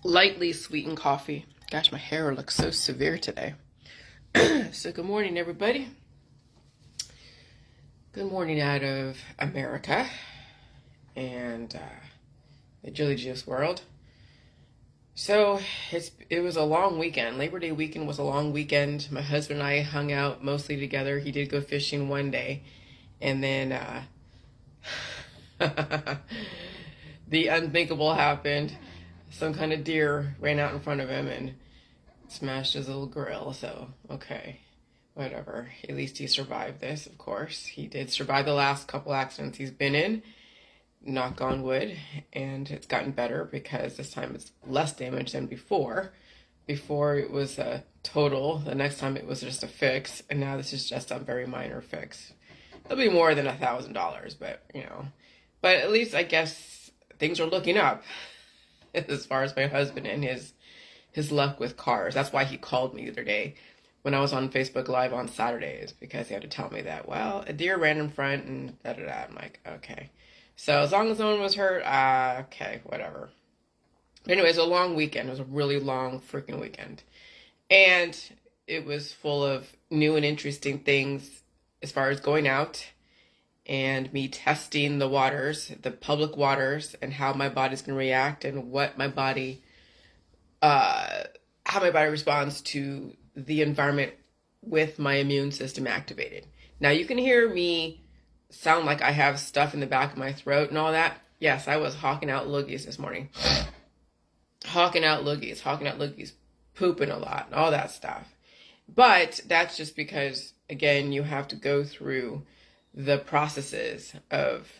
lightly sweetened coffee. Gosh, my hair looks so severe today. So good morning, everybody. Good morning out of America and the Jilly Juice world. So it was a long weekend. Labor Day weekend was a long weekend. My husband and I hung out mostly together. He did go fishing one day, and then the unthinkable happened. Some kind of deer ran out in front of him and smashed his little grill. So, okay, whatever. At least he survived this, of course. He did survive the last couple accidents he's been in, knock on wood, and it's gotten better because this time it's less damage than before. Before it was a total, the next time it was just a fix, and now this is just a very minor fix. It'll be more than $1,000, but but at least I guess things are looking up as far as my husband and his luck with cars. That's why he called me the other day when I was on Facebook Live on Saturdays, because he had to tell me that, well, a deer ran in front and da-da-da. I'm like, okay. So as long as no one was hurt, okay, whatever. But anyways, a long weekend. It was a really long freaking weekend. And it was full of new and interesting things as far as going out and me testing the waters, the public waters, and how my body's going to react and what my body, how my body responds to the environment with my immune system activated. Now, you can hear me sound like I have stuff in the back of my throat and all that. Yes, I was hawking out loogies this morning. Hawking out loogies, pooping a lot, and all that stuff. But that's just because, again, you have to go through the processes of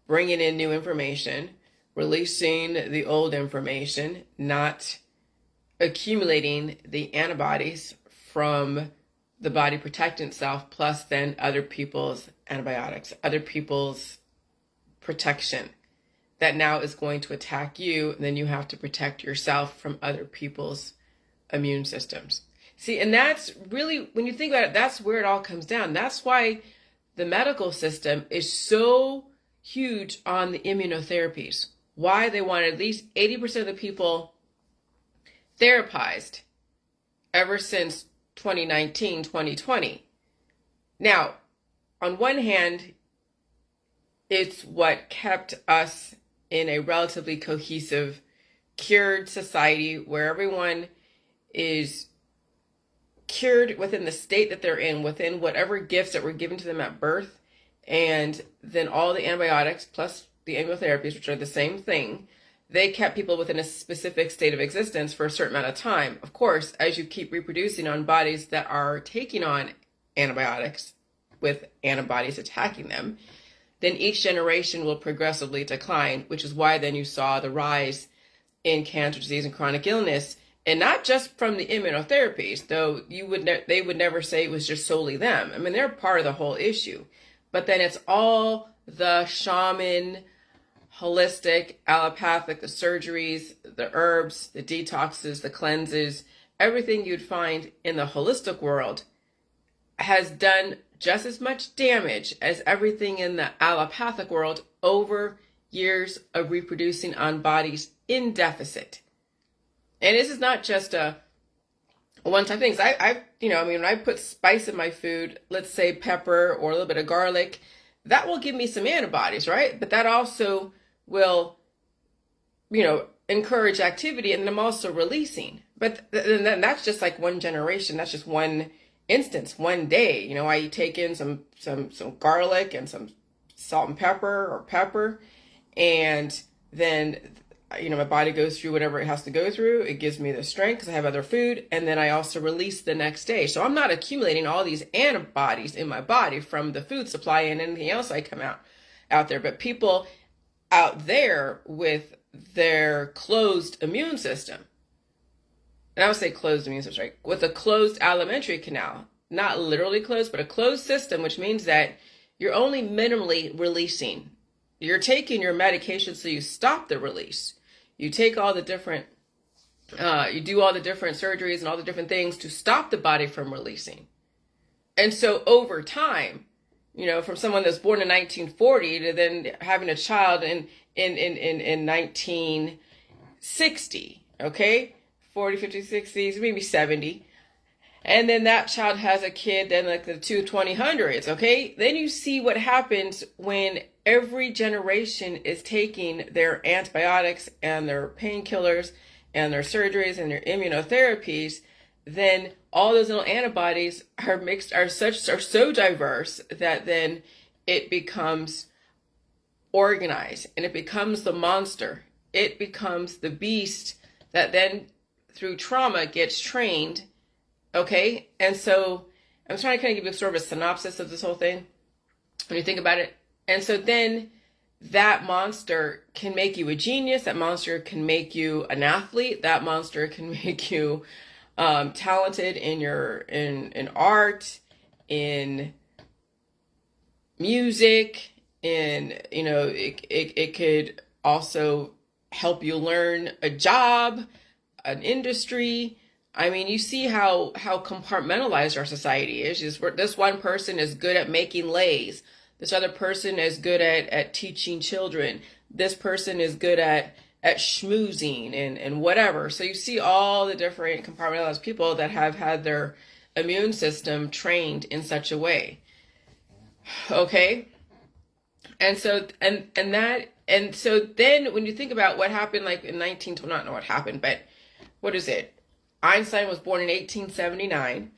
bringing in new information, releasing the old information, not accumulating the antibodies from the body protecting itself, plus then other people's antibiotics, other people's protection that now is going to attack you. And then you have to protect yourself from other people's immune systems. See, and that's really, when you think about it, that's where it all comes down. That's why the medical system is so huge on the immunotherapies. Why they want at least 80% of the people therapized ever since 2019, 2020. Now, on one hand, it's what kept us in a relatively cohesive, cured society where everyone is cured within the state that they're in, within whatever gifts that were given to them at birth, and then all the antibiotics plus the immunotherapies, which are the same thing, they kept people within a specific state of existence for a certain amount of time. Of course, as you keep reproducing on bodies that are taking on antibiotics with antibodies attacking them, then each generation will progressively decline, which is why then you saw the rise in cancer disease and chronic illness. And not just from the immunotherapies, though they would never say it was just solely them. I mean, they're part of the whole issue. But then it's all the shaman, holistic, allopathic, the surgeries, the herbs, the detoxes, the cleanses, everything you'd find in the holistic world has done just as much damage as everything in the allopathic world over years of reproducing on bodies in deficit. And this is not just a one-time thing. When I put spice in my food, let's say pepper or a little bit of garlic, that will give me some antibodies, right? But that also will, encourage activity, and I'm also releasing. But then that's just like one generation. That's just one instance, one day. I take in some garlic and some salt and pepper, and then my body goes through whatever it has to go through. It gives me the strength because I have other food. And then I also release the next day. So I'm not accumulating all these antibodies in my body from the food supply and anything else I come out there. But people out there with their closed immune system, and I would say closed immune system, right? With a closed alimentary canal, not literally closed, but a closed system, which means that you're only minimally releasing. You're taking your medication so you stop the release. You take all the different, you do all the different surgeries and all the different things to stop the body from releasing. And so over time, from someone that's born in 1940 to then having a child in 1960, okay? 40, 50, 60s, maybe 70. And then that child has a kid, then like the 2000s, okay? Then you see what happens when every generation is taking their antibiotics and their painkillers and their surgeries and their immunotherapies. Then all those little antibodies are mixed, are so diverse that then it becomes organized and it becomes the monster. It becomes the beast that then through trauma gets trained. Okay, and so I'm trying to kind of give you sort of a synopsis of this whole thing when you think about it. And so then that monster can make you a genius. That monster can make you an athlete. That monster can make you talented in art, in music, it could also help you learn a job, an industry. I mean, you see how compartmentalized our society is. This one person is good at making lays. This other person is good at teaching children. This person is good at schmoozing and whatever. So you see all the different compartmentalized people that have had their immune system trained in such a way. Okay? And so so then when you think about what happened like in not know what happened, but what is it? Einstein was born in 1879,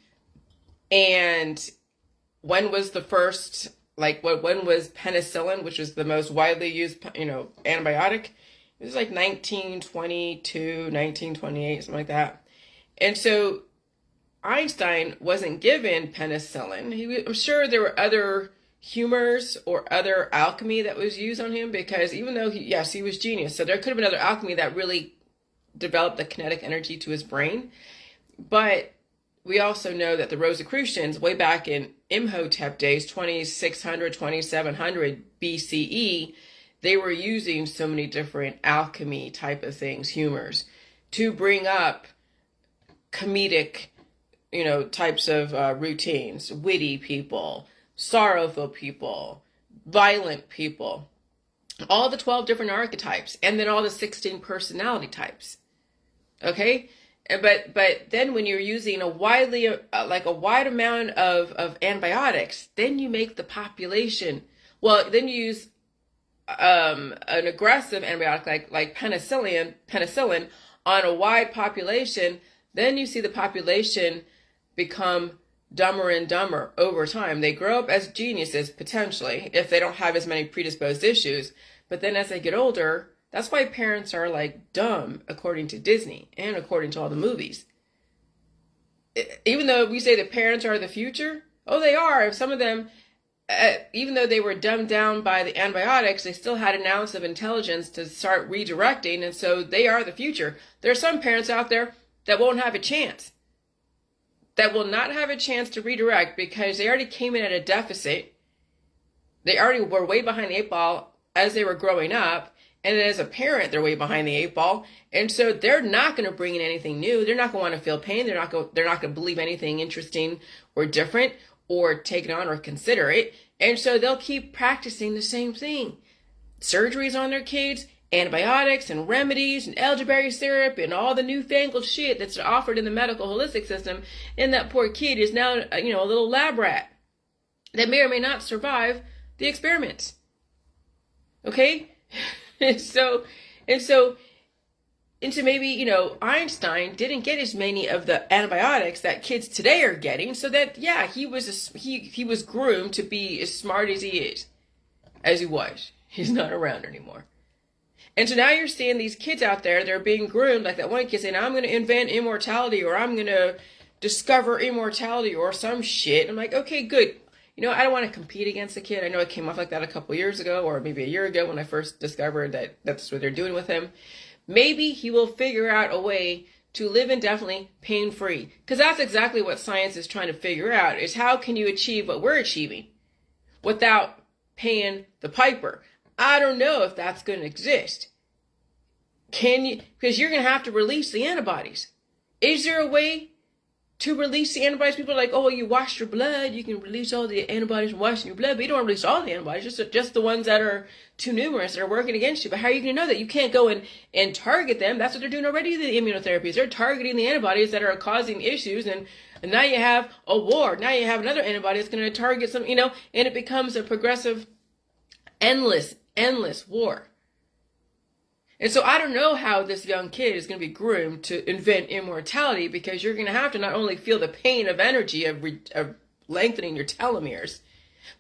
and when was the first, when was penicillin, which is the most widely used, antibiotic? It was like 1922, 1928, something like that. And so Einstein wasn't given penicillin. I'm sure there were other humors or other alchemy that was used on him, because even though he was genius, so there could have been other alchemy that really developed the kinetic energy to his brain. But we also know that the Rosicrucians, way back in Imhotep days, 2600, 2700 BCE, they were using so many different alchemy type of things, humors, to bring up comedic, types of routines, witty people, sorrowful people, violent people, all the 12 different archetypes, and then all the 16 personality types. Okay, but then when you're using a wide amount of antibiotics, then you make the population. Well, then you use an aggressive antibiotic like penicillin on a wide population. Then you see the population become dumber and dumber over time. They grow up as geniuses potentially if they don't have as many predisposed issues, but then as they get older. That's why parents are like dumb, according to Disney and according to all the movies. Even though we say the parents are the future, they are. If some of them, even though they were dumbed down by the antibiotics, they still had an ounce of intelligence to start redirecting, and so they are the future. There are some parents out there that won't have a chance, that will not have a chance to redirect because they already came in at a deficit. They already were way behind the 8 ball as they were growing up. And as a parent, they're way behind the 8 ball. And so they're not going to bring in anything new. They're not going to want to feel pain. They're not going to believe anything interesting or different or take it on or consider it. And so they'll keep practicing the same thing. Surgeries on their kids, antibiotics and remedies and elderberry syrup and all the newfangled shit that's offered in the medical holistic system. And that poor kid is now, a little lab rat that may or may not survive the experiments. Okay? And so maybe, Einstein didn't get as many of the antibiotics that kids today are getting, so that, he was groomed to be as smart as he is, as he was. He's not around anymore. And so now you're seeing these kids out there, they're being groomed, like that one kid saying, I'm going to invent immortality, or I'm going to discover immortality, or some shit. I'm like, okay, good. I don't want to compete against the kid. I know it came off like that a couple years ago, or maybe a year ago when I first discovered that that's what they're doing with him. Maybe he will figure out a way to live indefinitely pain-free. Because that's exactly what science is trying to figure out, is how can you achieve what we're achieving without paying the piper? I don't know if that's going to exist. Can you? Because you're going to have to release the antibodies. Is there a way to release the antibodies. People are like, oh, well, you wash your blood, you can release all the antibodies from washing your blood, but you don't release all the antibodies, just the ones that are too numerous, that are working against you. But how are you going to know that? You can't go and target them. That's what they're doing already, the immunotherapies. They're targeting the antibodies that are causing issues, and now you have a war. Now you have another antibody that's going to target some, and it becomes a progressive, endless war. And so I don't know how this young kid is going to be groomed to invent immortality, because you're going to have to not only feel the pain of energy of lengthening your telomeres,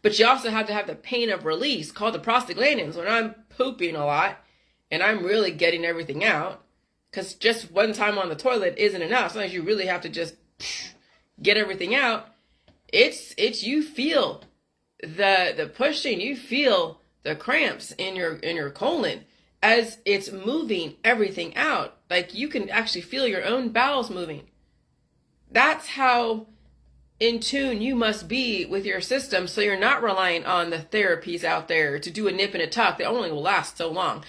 but you also have to have the pain of release called the prostaglandins. When I'm pooping a lot and I'm really getting everything out, because just one time on the toilet isn't enough. Sometimes you really have to just get everything out. It's you feel the pushing, you feel the cramps in your colon as it's moving everything out. Like, you can actually feel your own bowels moving. That's how in tune you must be with your system, so you're not relying on the therapies out there to do a nip and a tuck that only will last so long.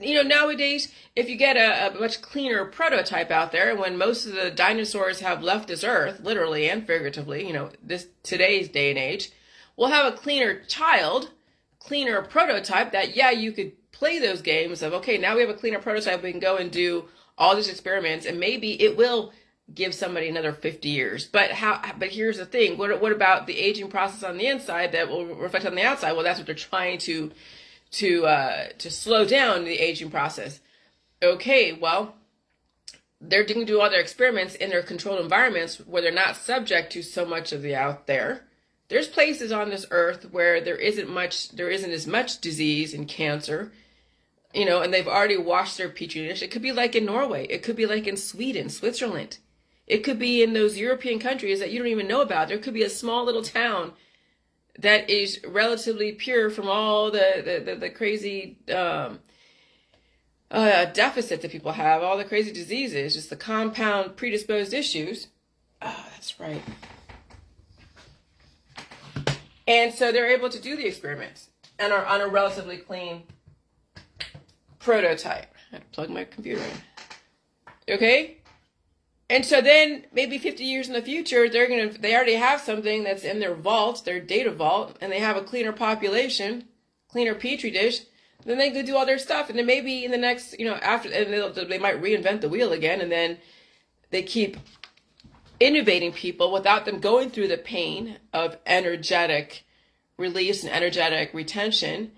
Nowadays, if you get a much cleaner prototype out there, when most of the dinosaurs have left this earth, literally and figuratively, today's day and age, we'll have a cleaner prototype that, you could play those games of, okay, now we have a cleaner prototype, we can go and do all these experiments, and maybe it will give somebody another 50 years. But here's the thing, what about the aging process on the inside that will reflect on the outside? Well, that's what they're trying to slow down the aging process. Okay, well, they're going to do all their experiments in their controlled environments where they're not subject to so much of the out there. There's places on this earth where there isn't as much disease and cancer, and they've already washed their petri dish. It could be like in Norway. It could be like in Sweden, Switzerland. It could be in those European countries that you don't even know about. There could be a small little town that is relatively pure from all the crazy deficits that people have, all the crazy diseases, just the compound predisposed issues. Oh, that's right. And so they're able to do the experiments and are on a relatively clean prototype. I had to plug my computer in. Okay? And so then maybe 50 years in the future, they already have something that's in their vault, their data vault, and they have a cleaner population, cleaner petri dish. Then they could do all their stuff. And then maybe in the next, after, and they might reinvent the wheel again, and then they keep innovating people without them going through the pain of energetic release and energetic retention.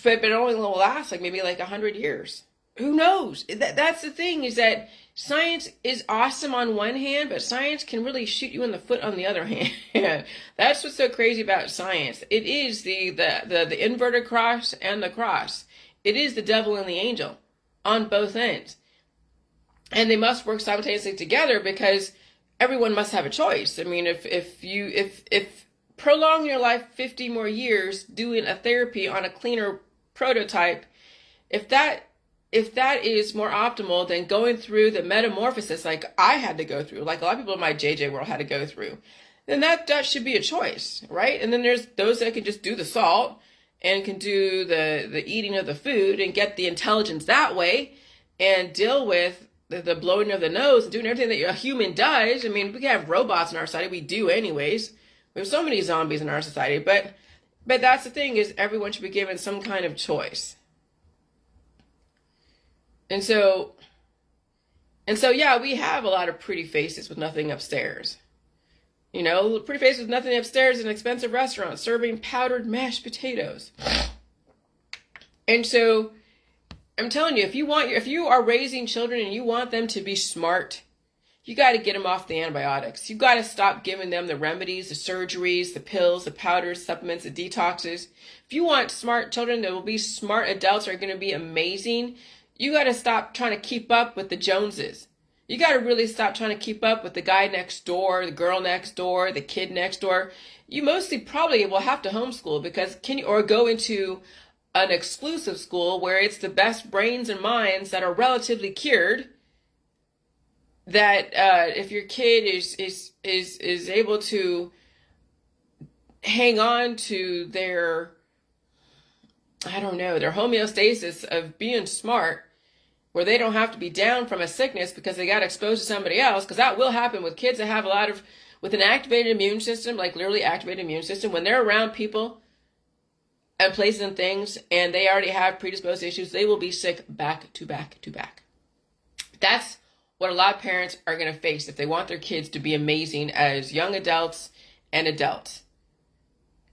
But it only will last maybe 100 years. Who knows? That's the thing, is that science is awesome on one hand, but science can really shoot you in the foot on the other hand. That's what's so crazy about science. It is the inverted cross and the cross. It is the devil and the angel on both ends. And they must work simultaneously together, because everyone must have a choice. I mean, if prolong your life 50 more years doing a therapy on a cleaner prototype, if that is more optimal than going through the metamorphosis like I had to go through, like a lot of people in my JJ world had to go through, then that should be a choice, right? And then there's those that can just do the salt and can do the eating of the food and get the intelligence that way and deal with the blowing of the nose and doing everything that a human does. I mean, we can have robots in our society. We do anyways. We have so many zombies in our society. But that's the thing, is everyone should be given some kind of choice. And so, yeah, we have a lot of pretty faces with nothing upstairs. Pretty faces with nothing upstairs in an expensive restaurant serving powdered mashed potatoes. And so, I'm telling you, if you are raising children and you want them to be smart, you got to get them off the antibiotics. You got to stop giving them the remedies, the surgeries, the pills, the powders, supplements, the detoxes. If you want smart children that will be smart adults, are going to be amazing, you got to stop trying to keep up with the Joneses. You got to really stop trying to keep up with the guy next door, the girl next door, the kid next door. You mostly probably will have to homeschool, or go into an exclusive school where it's the best brains and minds that are relatively cured, that if your kid is able to hang on to their homeostasis of being smart, where they don't have to be down from a sickness because they got exposed to somebody else, because that will happen with kids that have with an activated immune system, like literally activated immune system. When they're around people and places and things, and they already have predisposed issues, they will be sick back to back to back. That's what a lot of parents are going to face if they want their kids to be amazing as young adults and adults.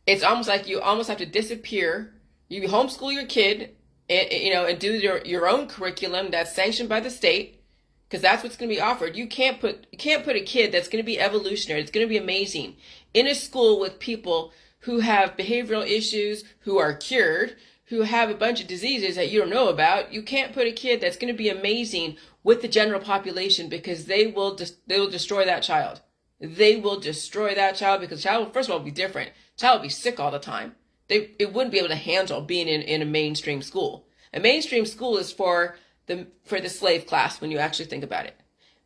It's almost like you almost have to disappear. You homeschool your kid, and do your own curriculum that's sanctioned by the state, because that's what's going to be offered. You can't put a kid that's going to be evolutionary, it's going to be amazing, in a school with people who have behavioral issues, who are cured, who have a bunch of diseases that you don't know about. You can't put a kid that's going to be amazing with the general population, because they will destroy that child. They will destroy that child, because the child will, first of all, be different. The child will be sick all the time. It wouldn't be able to handle being in a mainstream school. A mainstream school is for the slave class, when you actually think about it.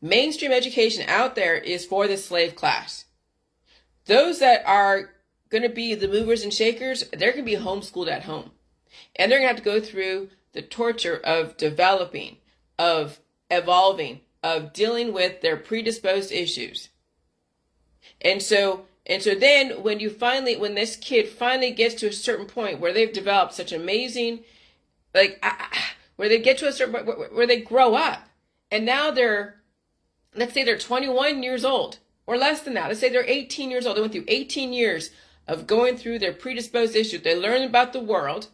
Mainstream education out there is for the slave class. Those that are going to be the movers and shakers, they're going to be homeschooled at home. And they're going to have to go through the torture of developing, of evolving, of dealing with their predisposed issues. And so then when this kid finally gets to a certain point where they've developed such amazing, where they get to a certain point where they grow up, and now let's say they're 21 years old, or less than that. Let's say they're 18 years old. They went through 18 years of going through their predisposed issues. They learn about the world.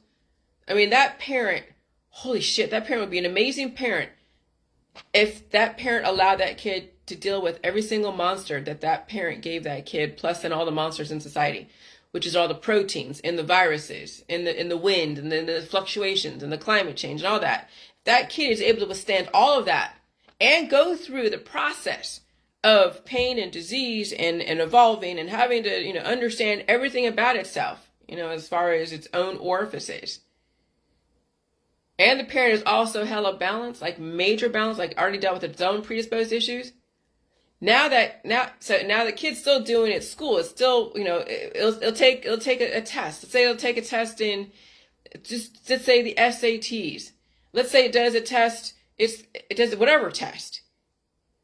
I mean, that parent, holy shit, that parent would be an amazing parent if that parent allowed that kid to deal with every single monster that parent gave that kid, plus then all the monsters in society, which is all the proteins and the viruses and the wind and the fluctuations and the climate change and all that. That kid is able to withstand all of that and go through the process of pain and disease and evolving and having to, understand everything about itself, as far as its own orifices. And the parent is also hella balanced, like major balance, like already dealt with its own predisposed issues. Now the kid's still doing it at school. It's still, it'll take a test. Let's say it'll take a test in, let's say the SATs. Let's say it does a test. It does whatever test.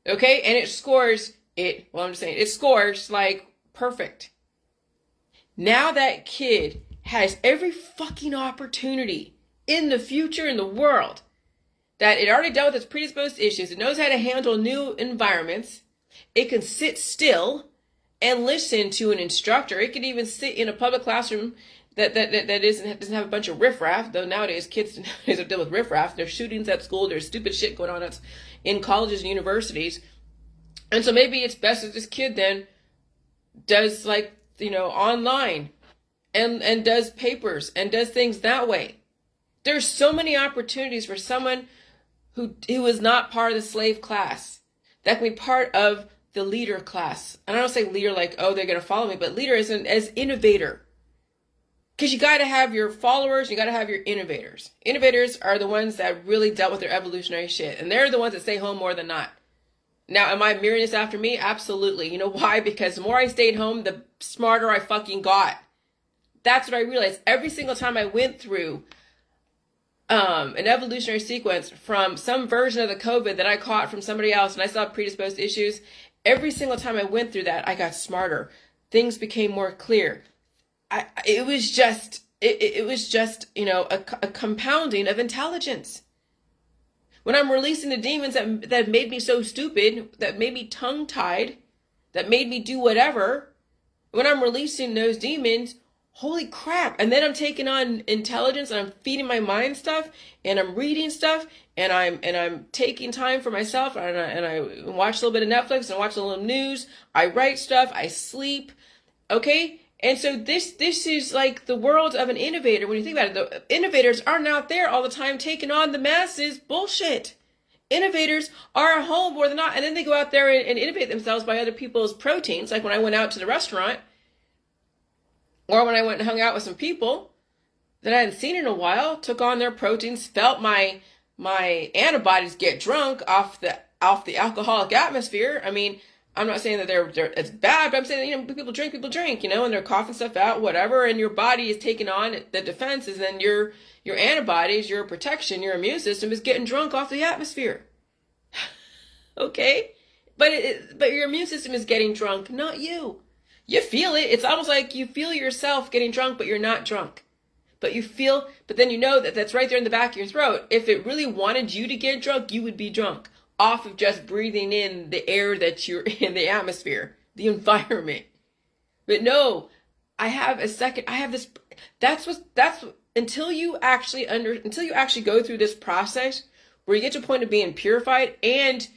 Okay. And it scores it scores like perfect. Now that kid has every fucking opportunity in the future in the world, that it already dealt with its predisposed issues. It knows how to handle new environments. It can sit still and listen to an instructor. It can even sit in a public classroom that doesn't have a bunch of riffraff, though nowadays kids deal with riffraff. There's shootings at school. There's stupid shit going on in colleges and universities. And so maybe it's best that this kid then does online and does papers and does things that way. There's so many opportunities for someone who is not part of the slave class that can be part of the leader class. And I don't say leader like, oh, they're going to follow me, but leader as innovator. Because you got to have your followers, you got to have your innovators. Innovators are the ones that really dealt with their evolutionary shit. And they're the ones that stay home more than not. Now, am I mirroring this after me? Absolutely. You know why? Because the more I stayed home, the smarter I fucking got. That's what I realized. Every single time I went through an evolutionary sequence from some version of the COVID that I caught from somebody else, and I saw predisposed issues, every single time I went through that, I got smarter. Things became more clear. It was just a compounding of intelligence. When I'm releasing the demons that made me so stupid, that made me tongue-tied, that made me do whatever, when I'm releasing those demons, holy crap. And then I'm taking on intelligence, and I'm feeding my mind stuff, and I'm reading stuff, and I'm taking time for myself, and I watch a little bit of Netflix, and watch a little news. I write stuff. I sleep. Okay. And so this is like the world of an innovator. When you think about it, the innovators aren't out there all the time taking on the masses bullshit. Innovators are at home more than not. And then they go out there and innovate themselves by other people's proteins. Like when I went out to the restaurant, or when I went and hung out with some people that I hadn't seen in a while, took on their proteins, felt my antibodies get drunk off the alcoholic atmosphere. I mean, I'm not saying that it's bad, but I'm saying that, you know, people drink, you know, and they're coughing stuff out, whatever, and your body is taking on the defenses, and your antibodies, your protection, your immune system is getting drunk off the atmosphere. Okay? But your immune system is getting drunk, not you. You feel it. It's almost like you feel yourself getting drunk, but you're not drunk. But then you know that that's right there in the back of your throat. If it really wanted you to get drunk, you would be drunk off of just breathing in the air that you're in, the atmosphere, the environment. But no, until you actually go through this process where you get to a point of being purified and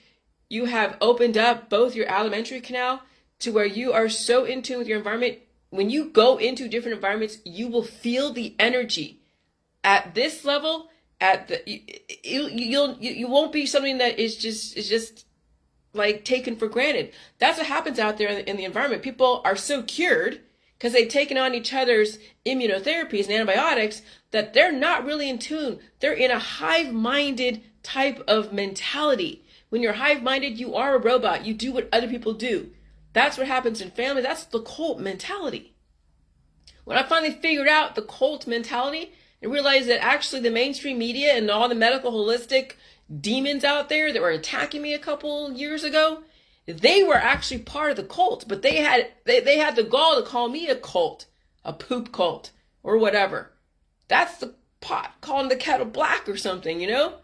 you have opened up both your alimentary canal to where you are so in tune with your environment. When you go into different environments, you will feel the energy at this level. You won't be something that is just like taken for granted. That's what happens out there in the environment. People are so cured because they've taken on each other's immunotherapies and antibiotics that they're not really in tune. They're in a hive-minded type of mentality. When you're hive-minded, you are a robot. You do what other people do. That's what happens in family. That's the cult mentality. When I finally figured out the cult mentality and realized that actually the mainstream media and all the medical holistic demons out there that were attacking me a couple years ago, they were actually part of the cult, but they had the gall to call me a cult, a poop cult, or whatever. That's the pot calling the kettle black or something, you know?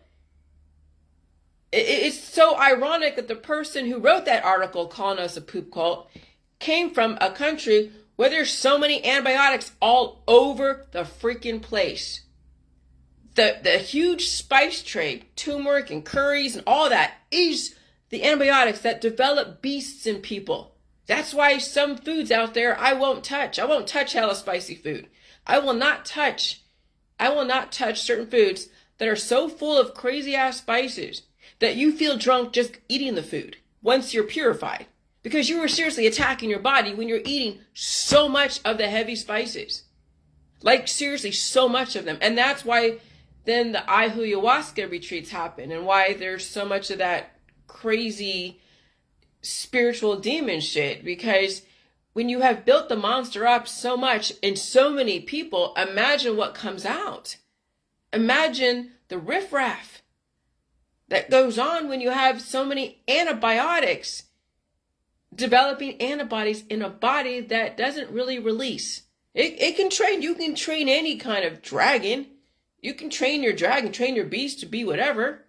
It's so ironic that the person who wrote that article calling us a poop cult came from a country where there's so many antibiotics all over the freaking place. The huge spice trade, turmeric and curries and all that is the antibiotics that develop beasts in people. That's why some foods out there I won't touch. I won't touch hella spicy food. I will not touch certain foods that are so full of crazy ass spices that you feel drunk just eating the food once you're purified. Because you are seriously attacking your body when you're eating so much of the heavy spices. Like seriously, so much of them. And that's why then the ayahuasca retreats happen and why there's so much of that crazy spiritual demon shit. Because when you have built the monster up so much in so many people, imagine what comes out. Imagine the riffraff that goes on when you have so many antibiotics developing antibodies in a body that doesn't really release. It can train. You can train any kind of dragon. You can train your dragon, train your beast to be whatever.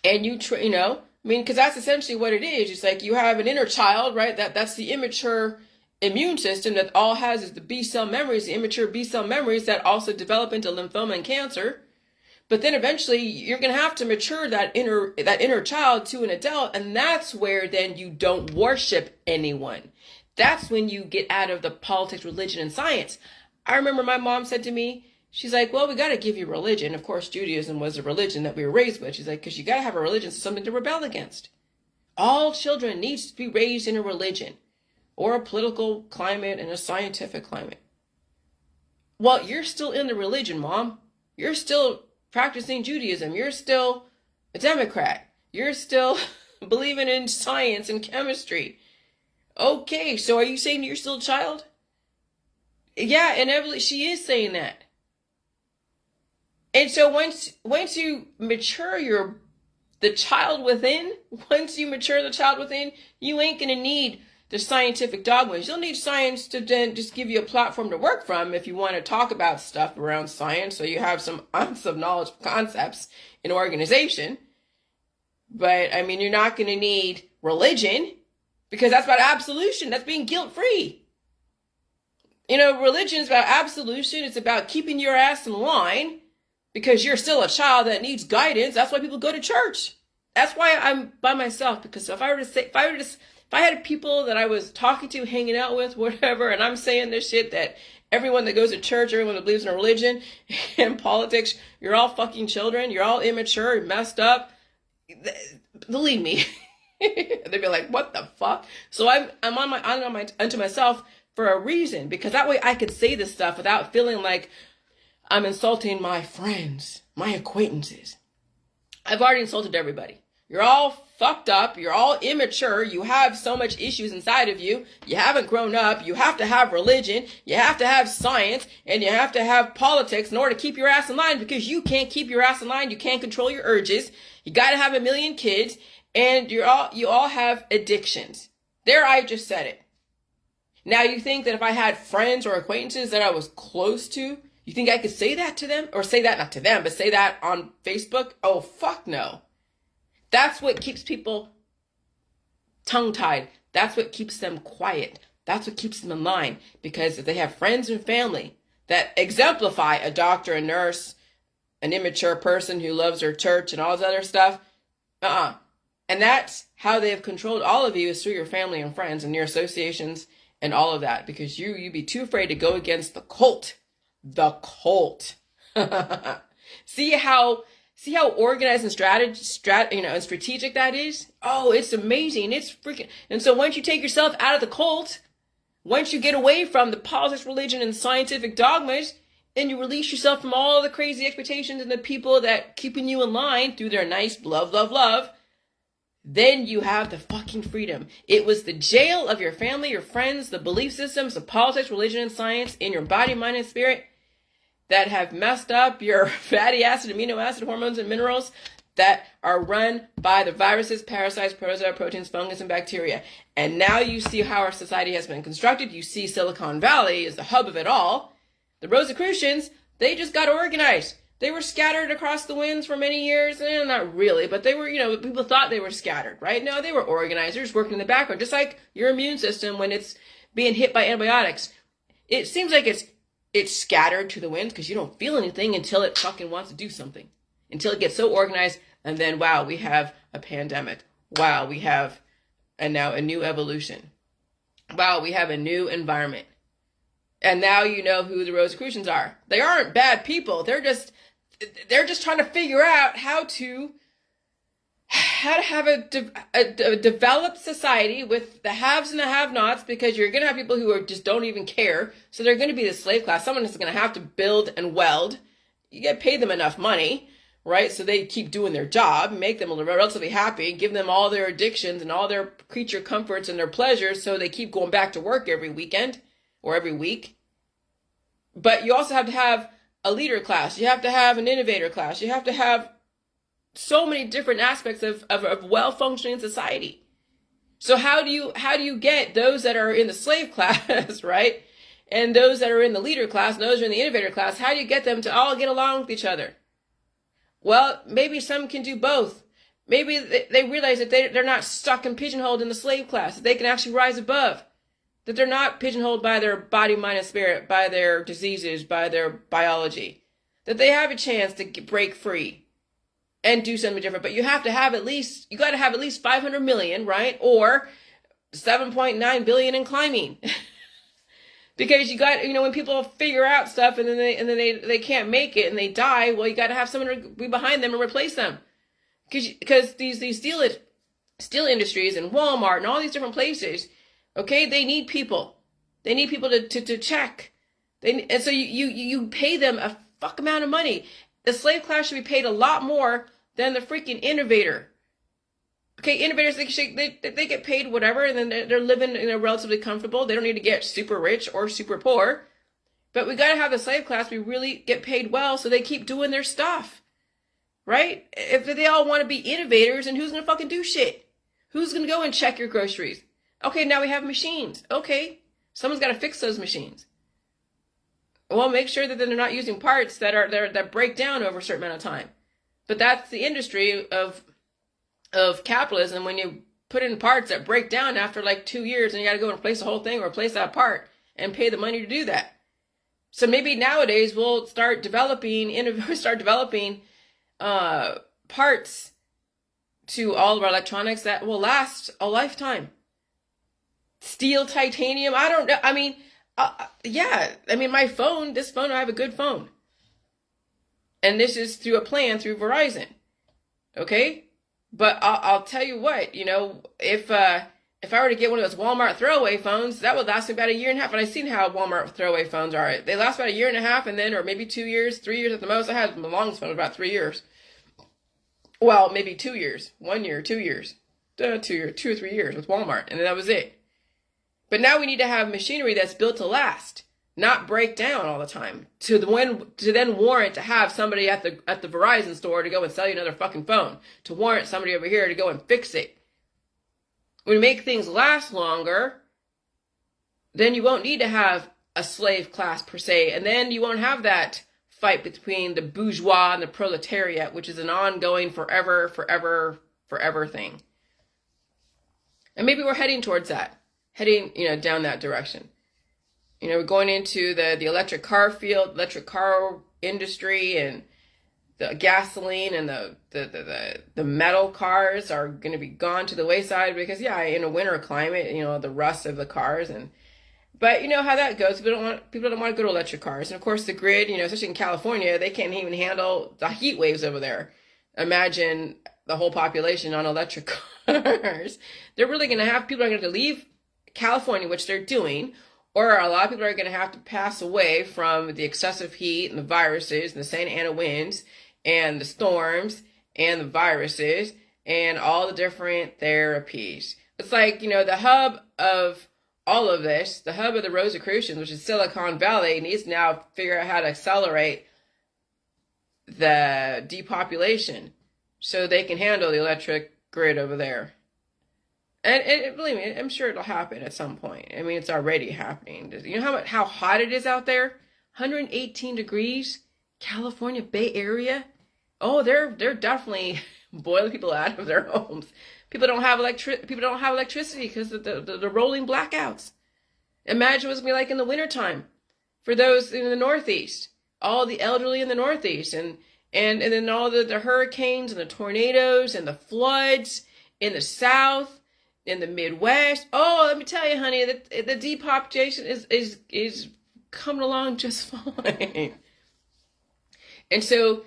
And because that's essentially what it is. It's like you have an inner child, right? That's the immature immune system that all has is the B cell memories, the immature B cell memories that also develop into lymphoma and cancer. But then eventually you're going to have to mature that inner child to an adult. And that's where then you don't worship anyone. That's when you get out of the politics, religion, and science. I remember my mom said to me, she's like, well, we got to give you religion. Of course, Judaism was a religion that we were raised with. She's like, because you got to have a religion, something to rebel against. All children needs to be raised in a religion or a political climate and a scientific climate. Well, you're still in the religion, Mom. You're still practicing Judaism. You're still a Democrat. You're still believing in science and chemistry. Okay, so are you saying you're still a child? Yeah, inevitably she is saying that. And so once you mature the child within, you ain't gonna need the scientific dogmas. You'll need science to then just give you a platform to work from if you want to talk about stuff around science, so you have some ounce of knowledge of concepts in organization. But I mean, you're not gonna need religion because that's about absolution. That's being guilt-free. Religion is about absolution. It's about keeping your ass in line. Because you're still a child that needs guidance. That's why people go to church. That's why I'm by myself. Because if I had people that I was talking to, hanging out with, whatever, and I'm saying this shit that everyone that goes to church, everyone that believes in a religion and politics, you're all fucking children. You're all immature, messed up. Believe me. They'd be like, what the fuck? So I'm unto myself for a reason. Because that way I could say this stuff without feeling like I'm insulting my friends, my acquaintances. I've already insulted everybody. You're all fucked up. You're all immature. You have so much issues inside of you. You haven't grown up. You have to have religion. You have to have science, and you have to have politics in order to keep your ass in line, because you can't keep your ass in line. You can't control your urges. You got to have a million kids, and you all have addictions. There, I just said it. Now, you think that if I had friends or acquaintances that I was close to, you think I could say that to them? Or say that, not to them, but say that on Facebook? Oh, fuck no. That's what keeps people tongue-tied. That's what keeps them quiet. That's what keeps them in line. Because if they have friends and family that exemplify a doctor, a nurse, an immature person who loves their church and all this other stuff, and that's how they have controlled all of you, is through your family and friends and your associations and all of that, because you'd be too afraid to go against the cult. The cult. See how organized and strategic that is? Oh, it's amazing. It's freaking. And so once you take yourself out of the cult, once you get away from the politics, religion, and scientific dogmas, and you release yourself from all the crazy expectations and the people that keeping you in line through their nice love, then you have the fucking freedom. It was the jail of your family, your friends, the belief systems, the politics, religion, and science in your body, mind, and spirit that have messed up your fatty acid, amino acid, hormones, and minerals that are run by the viruses, parasites, protozoa, proteins, fungus, and bacteria. And now you see how our society has been constructed. You see Silicon Valley is the hub of it all. The Rosicrucians, they just got organized. They were scattered across the winds for many years. Not really, but they were, people thought they were scattered, right? No, they were organizers working in the background, just like your immune system when it's being hit by antibiotics. It seems like it's scattered to the winds because you don't feel anything until it fucking wants to do something. Until it gets so organized, and then, wow, we have a pandemic. Wow, we have now a new evolution. Wow, we have a new environment. And now you know who the Rosicrucians are. They aren't bad people. They're just trying to figure out how to have a developed society with the haves and the have-nots, because you're going to have people who just don't even care. So they're going to be the slave class. Someone is going to have to build and weld. You get paid them enough money, right? So they keep doing their job, make them relatively happy, give them all their addictions and all their creature comforts and their pleasures, so they keep going back to work every weekend or every week. But you also have to have a leader class. You have to have an innovator class. You have to have so many different aspects of well-functioning society. So how do you get those that are in the slave class, right? And those that are in the leader class, and those that are in the innovator class, how do you get them to all get along with each other? Well, maybe some can do both. Maybe they realize that they're not stuck and pigeonholed in the slave class, that they can actually rise above. That they're not pigeonholed by their body, mind, and spirit, by their diseases, by their biology. That they have a chance to break free and do something different. But you got to have at least 500 million, right? Or 7.9 billion in climbing. Because you got, when people figure out stuff and then they can't make it and they die, well, you got to have someone to be behind them and replace them. Because these steel industries and Walmart and all these different places, okay, they need people. They need people to check. And so you pay them a fuck amount of money. The slave class should be paid a lot more than the freaking innovator. Okay, innovators, they get paid whatever, and then they're living, relatively comfortable. They don't need to get super rich or super poor. But we got to have the slave class we really get paid well, so they keep doing their stuff. Right? If they all want to be innovators, and who's going to fucking do shit? Who's going to go and check your groceries? Okay, now we have machines. Okay, someone's got to fix those machines. Well, make sure that they're not using parts that break down over a certain amount of time. But that's the industry of capitalism. When you put in parts that break down after like 2 years, and you got to go and replace the whole thing or replace that part and pay the money to do that. So maybe nowadays we'll start developing parts to all of our electronics that will last a lifetime. Steel, titanium, I don't know. I mean, my phone, I have a good phone. And this is through a plan through Verizon. Okay? But I'll tell you what, if I were to get one of those Walmart throwaway phones, that would last me about a year and a half. And I've seen how Walmart throwaway phones are. They last about a year and a half, and then, or maybe 2 years, 3 years at the most. I had the longest phone about 3 years. Well, maybe 2 years, 1 year, 2 years. 2 or 3 years with Walmart, and that was it. But now we need to have machinery that's built to last, not break down all the time, to then warrant to have somebody at the Verizon store to go and sell you another fucking phone, to warrant somebody over here to go and fix it. When we make things last longer, then you won't need to have a slave class per se, and then you won't have that fight between the bourgeois and the proletariat, which is an ongoing forever thing. And maybe we're heading towards that, down that direction. We're going into the electric car field, electric car industry, and the gasoline and the metal cars are going to be gone to the wayside because, in a winter climate, the rust of the cars. But you know how that goes. People don't want to go to electric cars. And of course the grid, especially in California, they can't even handle the heat waves over there. Imagine the whole population on electric cars. They're really going to have, people are going to leave California, which they're doing, or a lot of people are going to have to pass away from the excessive heat and the viruses and the Santa Ana winds and the storms and the viruses and all the different therapies. It's like, the hub of all of this, the hub of the Rosicrucians, which is Silicon Valley, needs to now figure out how to accelerate the depopulation so they can handle the electric grid over there. And believe me, I'm sure it'll happen at some point. I mean, it's already happening. You know how hot it is out there? 118 degrees, California Bay Area. Oh, they're definitely boiling people out of their homes. People don't have electricity because of the rolling blackouts. Imagine what it's going to be like in the wintertime for those in the Northeast, all the elderly in the Northeast, and then all the hurricanes and the tornadoes and the floods in the South, in the Midwest. Oh, let me tell you, honey, the depopulation is coming along just fine. And so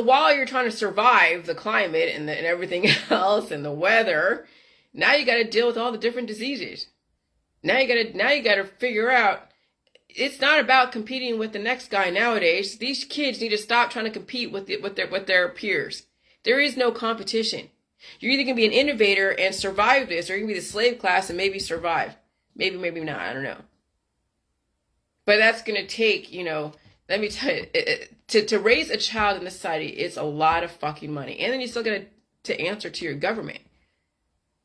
while you're trying to survive the climate and everything else and the weather, now you got to deal with all the different diseases. Now you got to figure out, it's not about competing with the next guy nowadays. These kids need to stop trying to compete with their peers. There is no competition. You're either going to be an innovator and survive this, or you're going to be the slave class and maybe survive. Maybe not. I don't know. But that's going to take, let me tell you, to raise a child in this society, it's a lot of fucking money. And then you still got to answer to your government.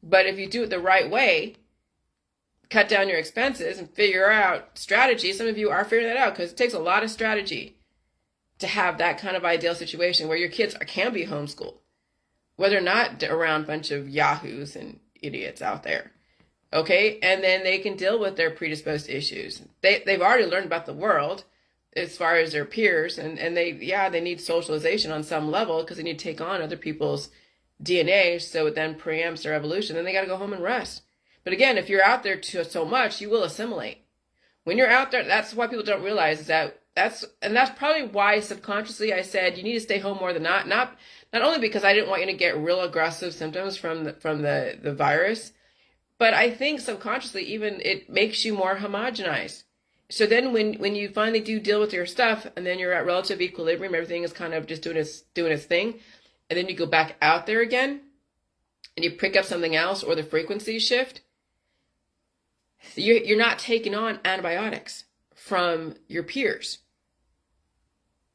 But if you do it the right way, cut down your expenses and figure out strategy. Some of you are figuring that out because it takes a lot of strategy to have that kind of ideal situation where your kids can be homeschooled, where they're not around a bunch of yahoos and idiots out there. Okay? And then they can deal with their predisposed issues. They've already learned about the world as far as their peers, and they need socialization on some level because they need to take on other people's DNA, so it then preempts their evolution. Then they got to go home and rest. But again, if you're out there so much, you will assimilate. When you're out there, that's why people don't realize that's probably why subconsciously I said you need to stay home more than not only because I didn't want you to get real aggressive symptoms from the virus, but I think subconsciously even it makes you more homogenized. So then when you finally do deal with your stuff and then you're at relative equilibrium, everything is kind of just doing its thing, and then you go back out there again and you pick up something else or the frequency shift, you're not taking on antibiotics from your peers.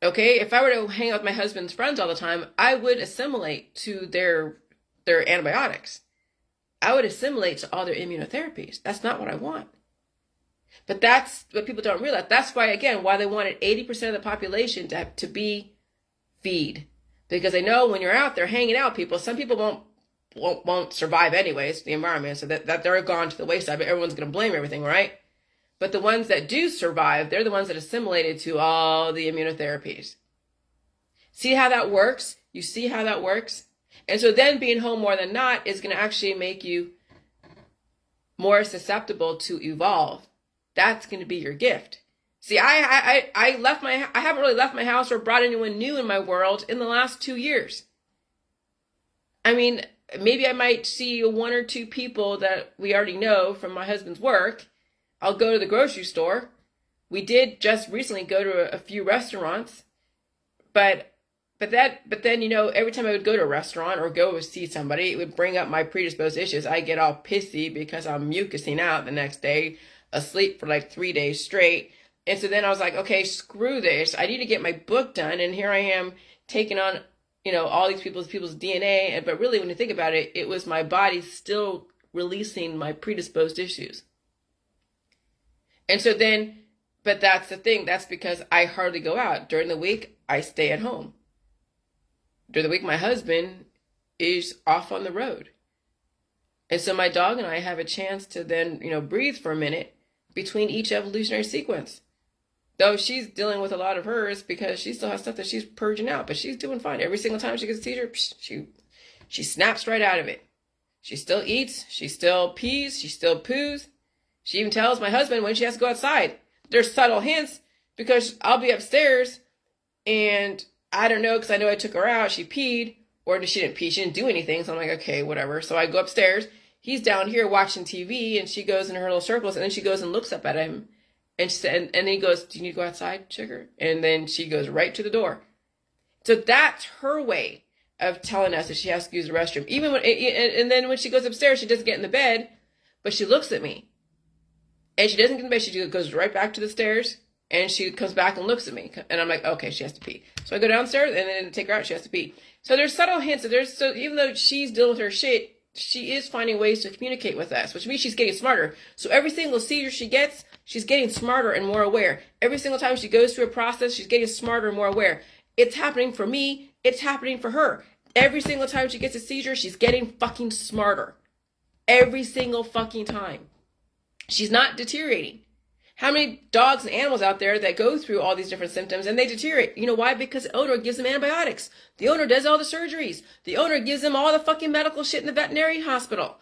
Okay, if I were to hang out with my husband's friends all the time, I would assimilate to their antibiotics. I would assimilate to all their immunotherapies. That's not what I want. But that's what people don't realize. That's why they wanted 80% of the population to be feed. Because they know when you're out there hanging out, some people won't survive anyways, the environment, so that they're gone to the wayside, but everyone's going to blame everything, right? But the ones that do survive, they're the ones that assimilated to all the immunotherapies. See how that works? You see how that works? And so then being home more than not is going to actually make you more susceptible to evolve. That's going to be your gift. See, I haven't really left my house or brought anyone new in my world in the last 2 years. I mean, maybe I might see 1 or 2 people that we already know from my husband's work. I'll go to the grocery store. We did just recently go to a few restaurants, but but then, you know, every time I would go to a restaurant or go see somebody, it would bring up my predisposed issues. I get all pissy because I'm mucusing out the next day, asleep for like 3 days straight. And so then I was like, okay, screw this. I need to get my book done. And here I am taking on, you know, all these people's DNA. But really, when you think about it, it was my body still releasing my predisposed issues. And so then, but that's the thing. That's because I hardly go out. During the week, I stay at home. During the week, my husband is off on the road. And so my dog and I have a chance to then, you know, breathe for a minute between each evolutionary sequence. Though she's dealing with a lot of hers because she still has stuff that she's purging out, but she's doing fine. Every single time she gets a seizure, she snaps right out of it. She still eats, she still pees, she still poos. She even tells my husband when she has to go outside. There's subtle hints because I'll be upstairs and I don't know, because I know I took her out, she peed, or she didn't pee, she didn't do anything. So I'm like, okay, whatever. So I go upstairs. He's down here watching TV and she goes in her little circles and then she goes and looks up at him. And then he goes, do you need to go outside, sugar? And then she goes right to the door. So that's her way of telling us that she has to use the restroom. And then when she goes upstairs, she doesn't get in the bed, but she looks at me. And she doesn't get in the bed. She goes right back to the stairs and she comes back and looks at me. And I'm like, okay, she has to pee. So I go downstairs and then take her out. She has to pee. So there's subtle hints. So even though she's dealing with her shit, she is finding ways to communicate with us, which means she's getting smarter. So every single seizure she gets, she's getting smarter and more aware. Every single time she goes through a process, she's getting smarter and more aware. It's happening for me. It's happening for her. Every single time she gets a seizure, she's getting fucking smarter. Every single fucking time. She's not deteriorating. How many dogs and animals out there that go through all these different symptoms and they deteriorate? You know why? Because the owner gives them antibiotics. The owner does all the surgeries. The owner gives them all the fucking medical shit in the veterinary hospital.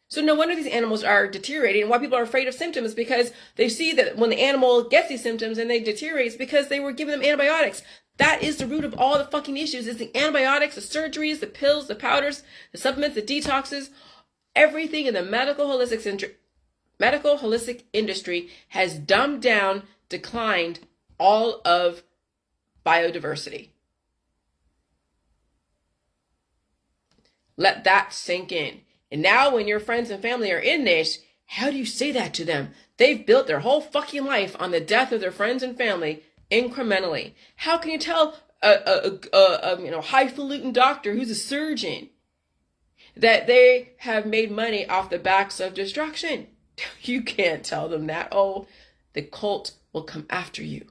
So no wonder these animals are deteriorating, and why people are afraid of symptoms, because they see that when the animal gets these symptoms and they deteriorate, it's because they were giving them antibiotics. That is the root of all the fucking issues, is the antibiotics, the surgeries, the pills, the powders, the supplements, the detoxes. Everything in the medical holistic industry has dumbed down, declined all of biodiversity. Let that sink in. And now when your friends and family are in this, how do you say that to them? They've built their whole fucking life on the death of their friends and family incrementally. How can you tell a highfalutin doctor who's a surgeon that they have made money off the backs of destruction? You can't tell them that. Oh, the cult will come after you.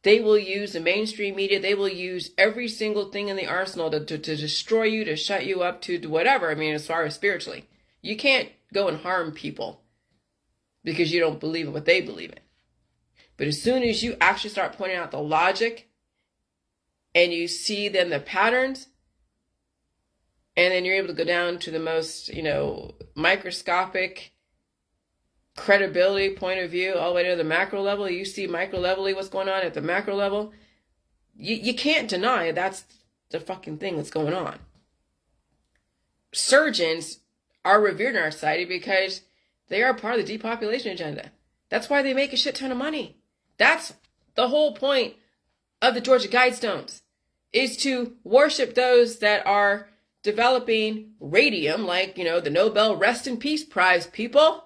They will use the mainstream media. They will use every single thing in the arsenal to destroy you, to shut you up, to whatever. I mean, as far as spiritually. You can't go and harm people because you don't believe in what they believe in. But as soon as you actually start pointing out the logic and you see then the patterns, and then you're able to go down to the most, microscopic credibility point of view, all the way to the macro level. You see micro levelly what's going on at the macro level. You can't deny that's the fucking thing that's going on. Surgeons are revered in our society because they are part of the depopulation agenda. That's why they make a shit ton of money. That's the whole point of the Georgia Guidestones, is to worship those that are developing radium, like, the Nobel Rest in Peace Prize people.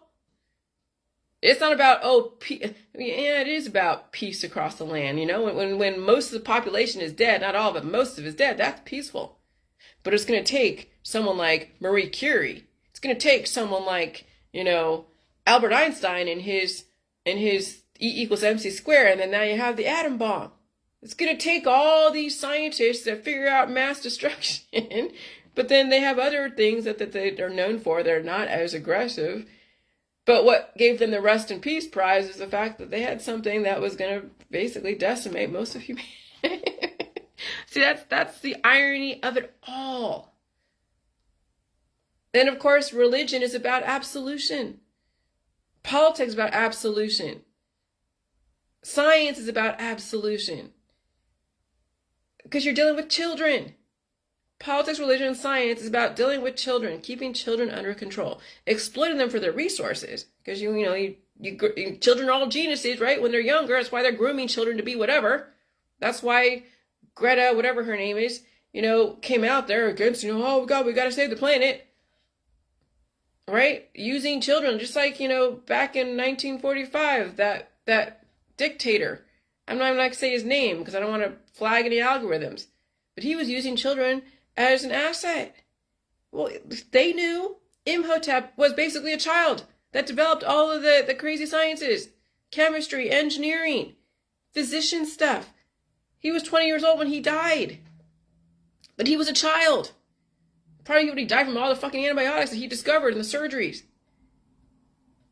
It's not about, it is about peace across the land. When most of the population is dead, not all, but most of it is dead, that's peaceful. But it's going to take someone like Marie Curie. It's going to take someone like, Albert Einstein and his E=mc², and then now you have the atom bomb. It's going to take all these scientists that figure out mass destruction, but then they have other things that they are known for. They're not as aggressive. But what gave them the Rest in Peace Prize is the fact that they had something that was going to basically decimate most of humanity. See, that's the irony of it all. And of course, religion is about absolution. Politics is about absolution. Science is about absolution. Because you're dealing with children. Politics, religion, and science is about dealing with children, keeping children under control, exploiting them for their resources. Because children are all geniuses, right? When they're younger, that's why they're grooming children to be whatever. That's why Greta, whatever her name is, came out there against, oh God, we got to save the planet. Right? Using children, just like, back in 1945, that dictator. I'm not even going to say his name because I don't want to flag any algorithms. But he was using children as an asset. Well, they knew Imhotep was basically a child that developed all of the crazy sciences, chemistry, engineering, physician stuff. He was 20 years old when he died. But he was a child. Probably when he died from all the fucking antibiotics that he discovered in the surgeries.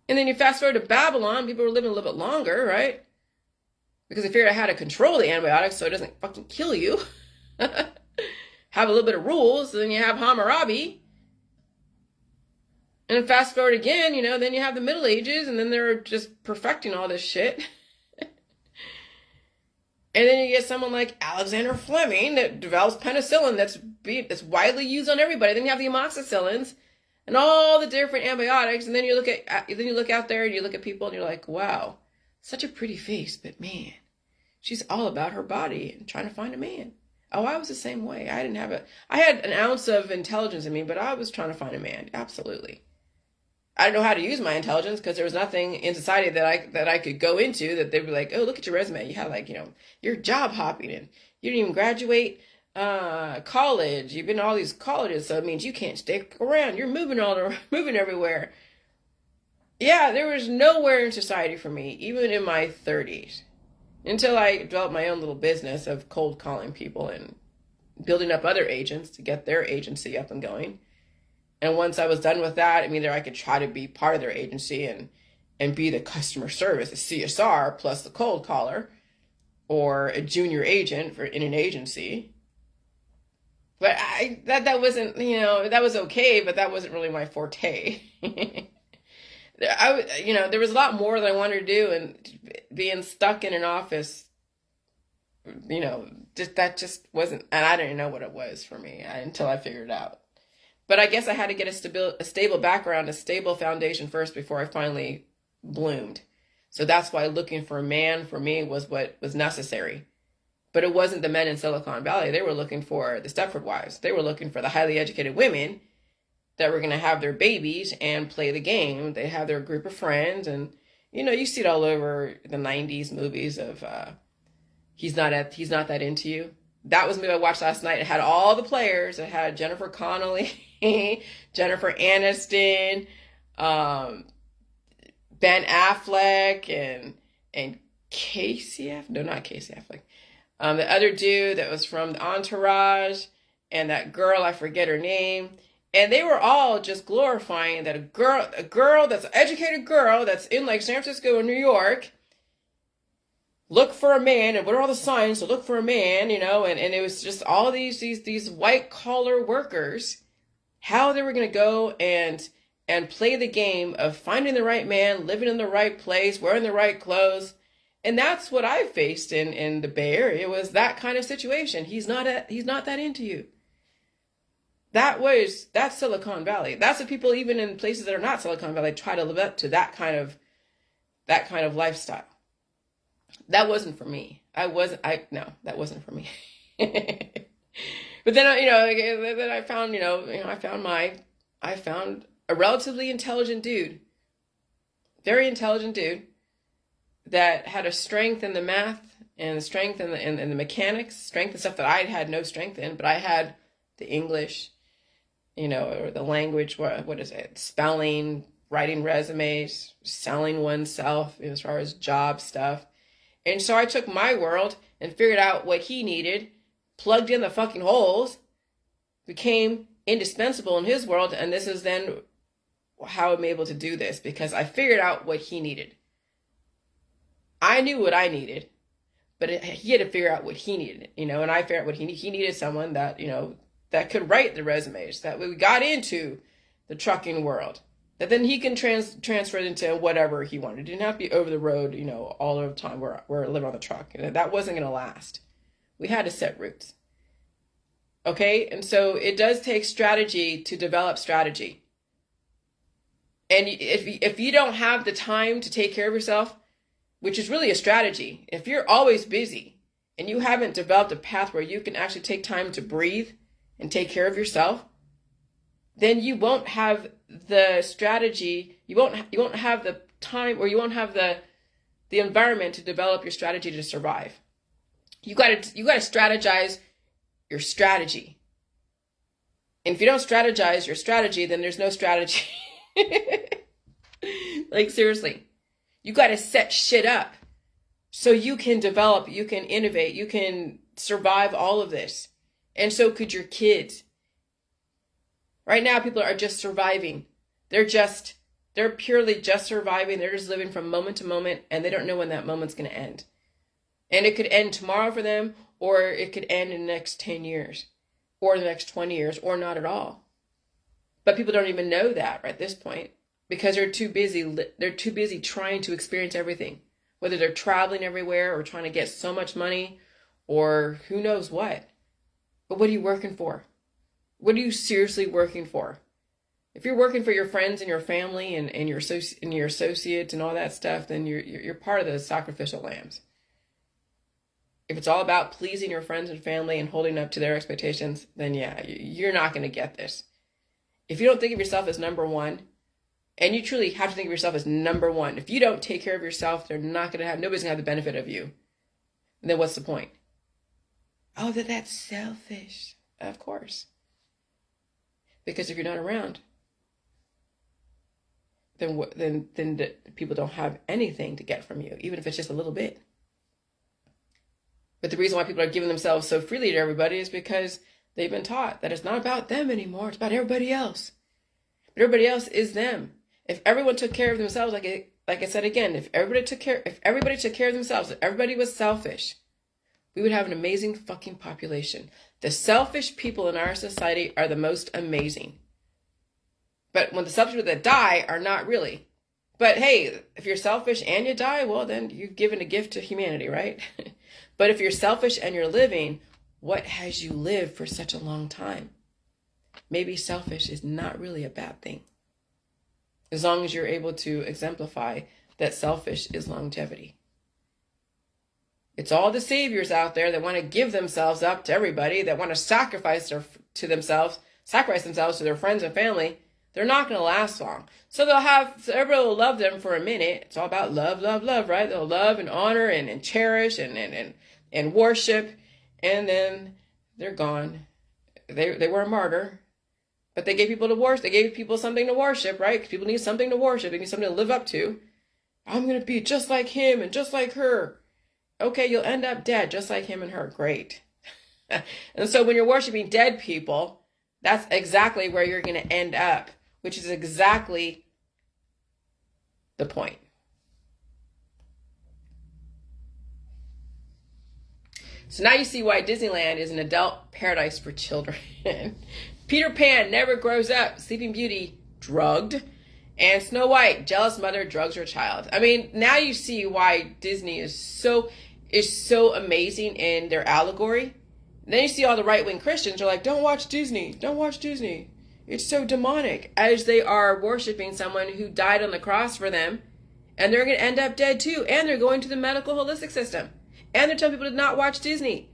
And then you fast forward to Babylon, people were living a little bit longer, right? Because they figured out how to control the antibiotics so it doesn't fucking kill you. Have a little bit of rules, and then you have Hammurabi. And then fast forward again, then you have the Middle Ages, and then they're just perfecting all this shit. And then you get someone like Alexander Fleming that develops penicillin that's widely used on everybody. Then you have the amoxicillins and all the different antibiotics. And then you look out there and you look at people and you're like, wow, such a pretty face, but man, she's all about her body and trying to find a man. Oh, I was the same way. I had an ounce of intelligence in me, but I was trying to find a man. Absolutely. I didn't know how to use my intelligence because there was nothing in society that I could go into that they'd be like, oh, look at your resume. You have you're job hopping and you didn't even graduate college. You've been to all these colleges, so it means you can't stick around. You're moving everywhere. Yeah, there was nowhere in society for me, even in my 30s, until I developed my own little business of cold calling people and building up other agents to get their agency up and going. And once I was done with that, either I could try to be part of their agency and be the customer service, the CSR plus the cold caller, or a junior agent in an agency. But that wasn't, that was okay, but that wasn't really my forte. There was a lot more that I wanted to do, and being stuck in an office, that just wasn't, and I didn't know what it was for me until I figured it out. But I guess I had to get a stable background, a stable foundation first before I finally bloomed. So that's why looking for a man for me was what was necessary. But it wasn't the men in Silicon Valley. They were looking for the Stepford wives. They were looking for the highly educated women that were going to have their babies and play the game. They have their group of friends. And, you see it all over the 90s movies of he's not that into you. That was the movie I watched last night. It had all the players. It had Jennifer Connelly, Jennifer Aniston, Ben Affleck, and Casey no, not Casey Affleck. The other dude that was from the Entourage, and that girl, I forget her name. And they were all just glorifying that a girl that's an educated girl that's in like San Francisco or New York, look for a man, and what are all the signs to look for a man, and it was just all these white collar workers, how they were going to go and play the game of finding the right man, living in the right place, wearing the right clothes. And that's what I faced in the Bay Area. It was that kind of situation. He's not that into you. That's Silicon Valley. That's what people even in places that are not Silicon Valley try to live up to, that kind of lifestyle. That wasn't for me. That wasn't for me. But then, then I found, I found a relatively intelligent dude, very intelligent dude that had a strength in the math and a strength in the mechanics, strength and stuff that I had no strength in, but I had the English, or the language, what is it? Spelling, writing resumes, selling oneself as far as job stuff. And so I took my world and figured out what he needed, plugged in the fucking holes, became indispensable in his world. And this is then how I'm able to do this, because I figured out what he needed. I knew what I needed, but he had to figure out what he needed, and I figured out what he needed someone that, that could write the resumes, that we got into the trucking world, that then he can transfer it into whatever he wanted. It didn't have to be over the road, all of the time where I live on the truck. That wasn't going to last. We had to set roots. Okay. And so it does take strategy to develop strategy. And if you don't have the time to take care of yourself, which is really a strategy, if you're always busy and you haven't developed a path where you can actually take time to breathe and take care of yourself, then you won't have the strategy, you won't have the time, or you won't have the environment to develop your strategy to survive. You gotta strategize your strategy. And if you don't strategize your strategy, then there's no strategy. Like, seriously. You gotta set shit up so you can develop, you can innovate, you can survive all of this. And so could your kids. Right now, people are just surviving. They're purely just surviving. They're just living from moment to moment, and they don't know when that moment's going to end. And it could end tomorrow for them, or it could end in the next 10 years, or the next 20 years, or not at all. But people don't even know that right at this point, because they're too busy trying to experience everything, whether they're traveling everywhere or trying to get so much money or who knows what. But what are you working for? What are you seriously working for? If you're working for your friends and your family and your associates and all that stuff, then you're part of the sacrificial lambs. If it's all about pleasing your friends and family and holding up to their expectations, then yeah, you're not going to get this. If you don't think of yourself as number one, and you truly have to think of yourself as number one, if you don't take care of yourself, nobody's going to have the benefit of you. And then what's the point? Oh, that's selfish. Of course. Because if you're not around, then the people don't have anything to get from you, even if it's just a little bit. But the reason why people are giving themselves so freely to everybody is because they've been taught that it's not about them anymore. It's about everybody else. But everybody else is them. If everyone took care of themselves, like I said again, if everybody took care of themselves, if everybody was selfish, we would have an amazing fucking population. The selfish people in our society are the most amazing. But when the selfish people that die are not really. But hey, if you're selfish and you die, well, then you've given a gift to humanity, right? But if you're selfish and you're living, what has you lived for such a long time? Maybe selfish is not really a bad thing. As long as you're able to exemplify that selfish is longevity. It's all the saviors out there that want to give themselves up to everybody, that want to sacrifice themselves to their friends and family. They're not going to last long. So everybody will love them for a minute. It's all about love, love, love, right? They'll love and honor and cherish and worship. And then they're gone. They were a martyr. But they gave people to worship. They gave people something to worship, right? Because people need something to worship. They need something to live up to. I'm going to be just like him and just like her. Okay, you'll end up dead just like him and her. Great. And so when you're worshiping dead people, that's exactly where you're going to end up, which is exactly the point. So now you see why Disneyland is an adult paradise for children. Peter Pan never grows up. Sleeping Beauty, drugged. And Snow White, jealous mother, drugs her child. I mean, now you see why Disney is so amazing in their allegory. And then you see all the right-wing Christians are like, don't watch Disney. Don't watch Disney. It's so demonic. As they are worshiping someone who died on the cross for them. And they're going to end up dead too. And they're going to the medical holistic system. And they're telling people to not watch Disney.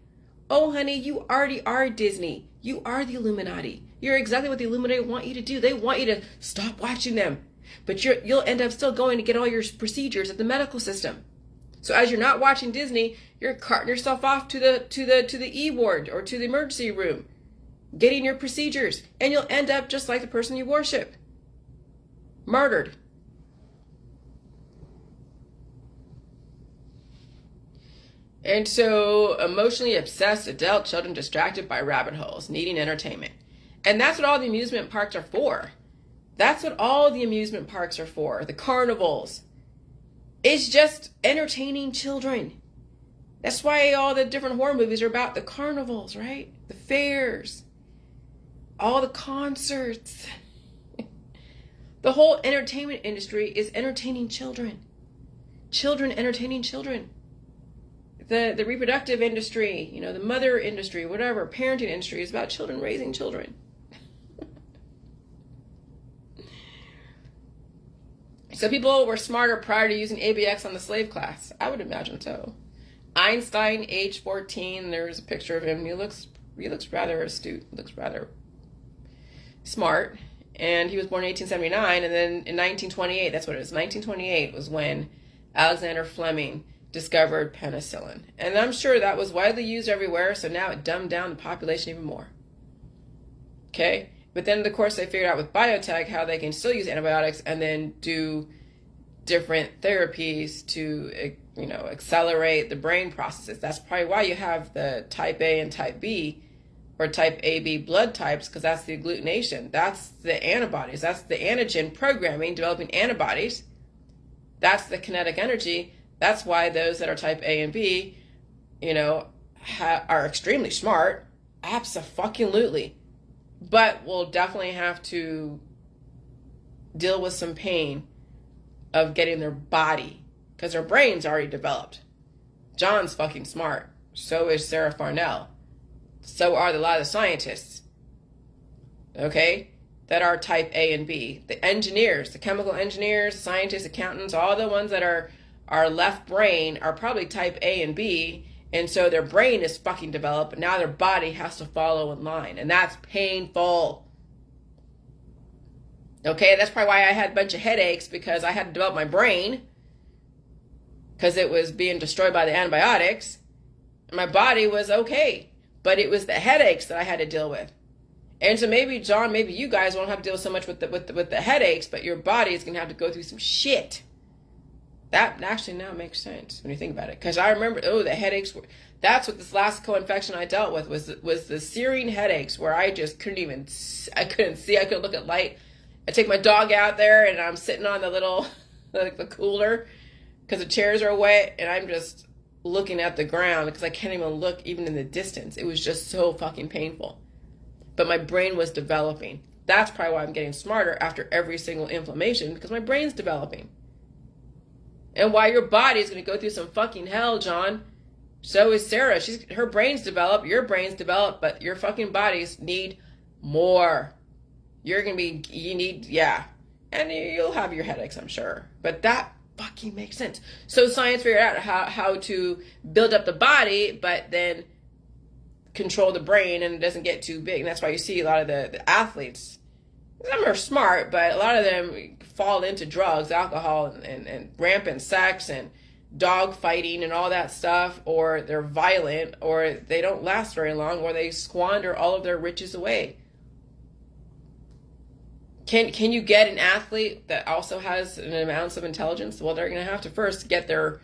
Oh, honey, you already are Disney. You are the Illuminati. You're exactly what the Illuminati want you to do. They want you to stop watching them. But you'll end up still going to get all your procedures at the medical system. So as you're not watching Disney, you're carting yourself off to the E ward or to the emergency room, getting your procedures, and you'll end up just like the person you worship, murdered. And so emotionally obsessed adult children distracted by rabbit holes, needing entertainment. And that's what all the amusement parks are for. That's what all the amusement parks are for. The carnivals. It's just entertaining children. That's why all the different horror movies are about the carnivals, right? The fairs. All the concerts. The whole entertainment industry is entertaining children. Children entertaining children. The reproductive industry, the mother industry, whatever, parenting industry is about children raising children. So people were smarter prior to using ABX on the slave class. I would imagine so. Einstein, age 14. There's a picture of him. He looks rather astute. Looks rather smart. And he was born in 1879. And then in 1928, that's what it is. 1928 was when Alexander Fleming discovered penicillin. And I'm sure that was widely used everywhere. So now it dumbed down the population even more. Okay. But then, of course, they figured out with biotech how they can still use antibiotics and then do different therapies to, accelerate the brain processes. That's probably why you have the type A and type B, or type AB blood types, because that's the agglutination. That's the antibodies. That's the antigen programming, developing antibodies. That's the kinetic energy. That's why those that are type A and B, are extremely smart. Abso-fucking-lutely. But we'll definitely have to deal with some pain of getting their body, because their brain's already developed. John's fucking smart. So is Sarah Farnell. So are a lot of the scientists, okay, that are type A and B. The engineers, the chemical engineers, scientists, accountants, all the ones that are left brain are probably type A and B. And so their brain is fucking developed, but now their body has to follow in line. And that's painful. Okay, that's probably why I had a bunch of headaches, because I had to develop my brain, because it was being destroyed by the antibiotics. And my body was okay, but it was the headaches that I had to deal with. And so maybe, John, maybe you guys won't have to deal so much with the headaches, but your body is going to have to go through some shit. That actually now makes sense when you think about it. Because I remember, the headaches were, that's what this last co-infection I dealt with was the searing headaches, where I just couldn't see, I couldn't look at light. I take my dog out there and I'm sitting on the little, the cooler, because the chairs are wet, and I'm just looking at the ground because I can't even look even in the distance. It was just so fucking painful. But my brain was developing. That's probably why I'm getting smarter after every single inflammation, because my brain's developing. And why your body is going to go through some fucking hell, John. So is Sarah. Her brain's developed, your brain's developed, but your fucking bodies need more. And you'll have your headaches, I'm sure. But that fucking makes sense. So science figured out how to build up the body, but then control the brain, and it doesn't get too big. And that's why you see a lot of the athletes. Some are smart, but a lot of them fall into drugs, alcohol, and rampant sex and dog fighting and all that stuff, or they're violent, or they don't last very long, or they squander all of their riches away. Can you get an athlete that also has an ounce of intelligence? Well, they're going to have to first figure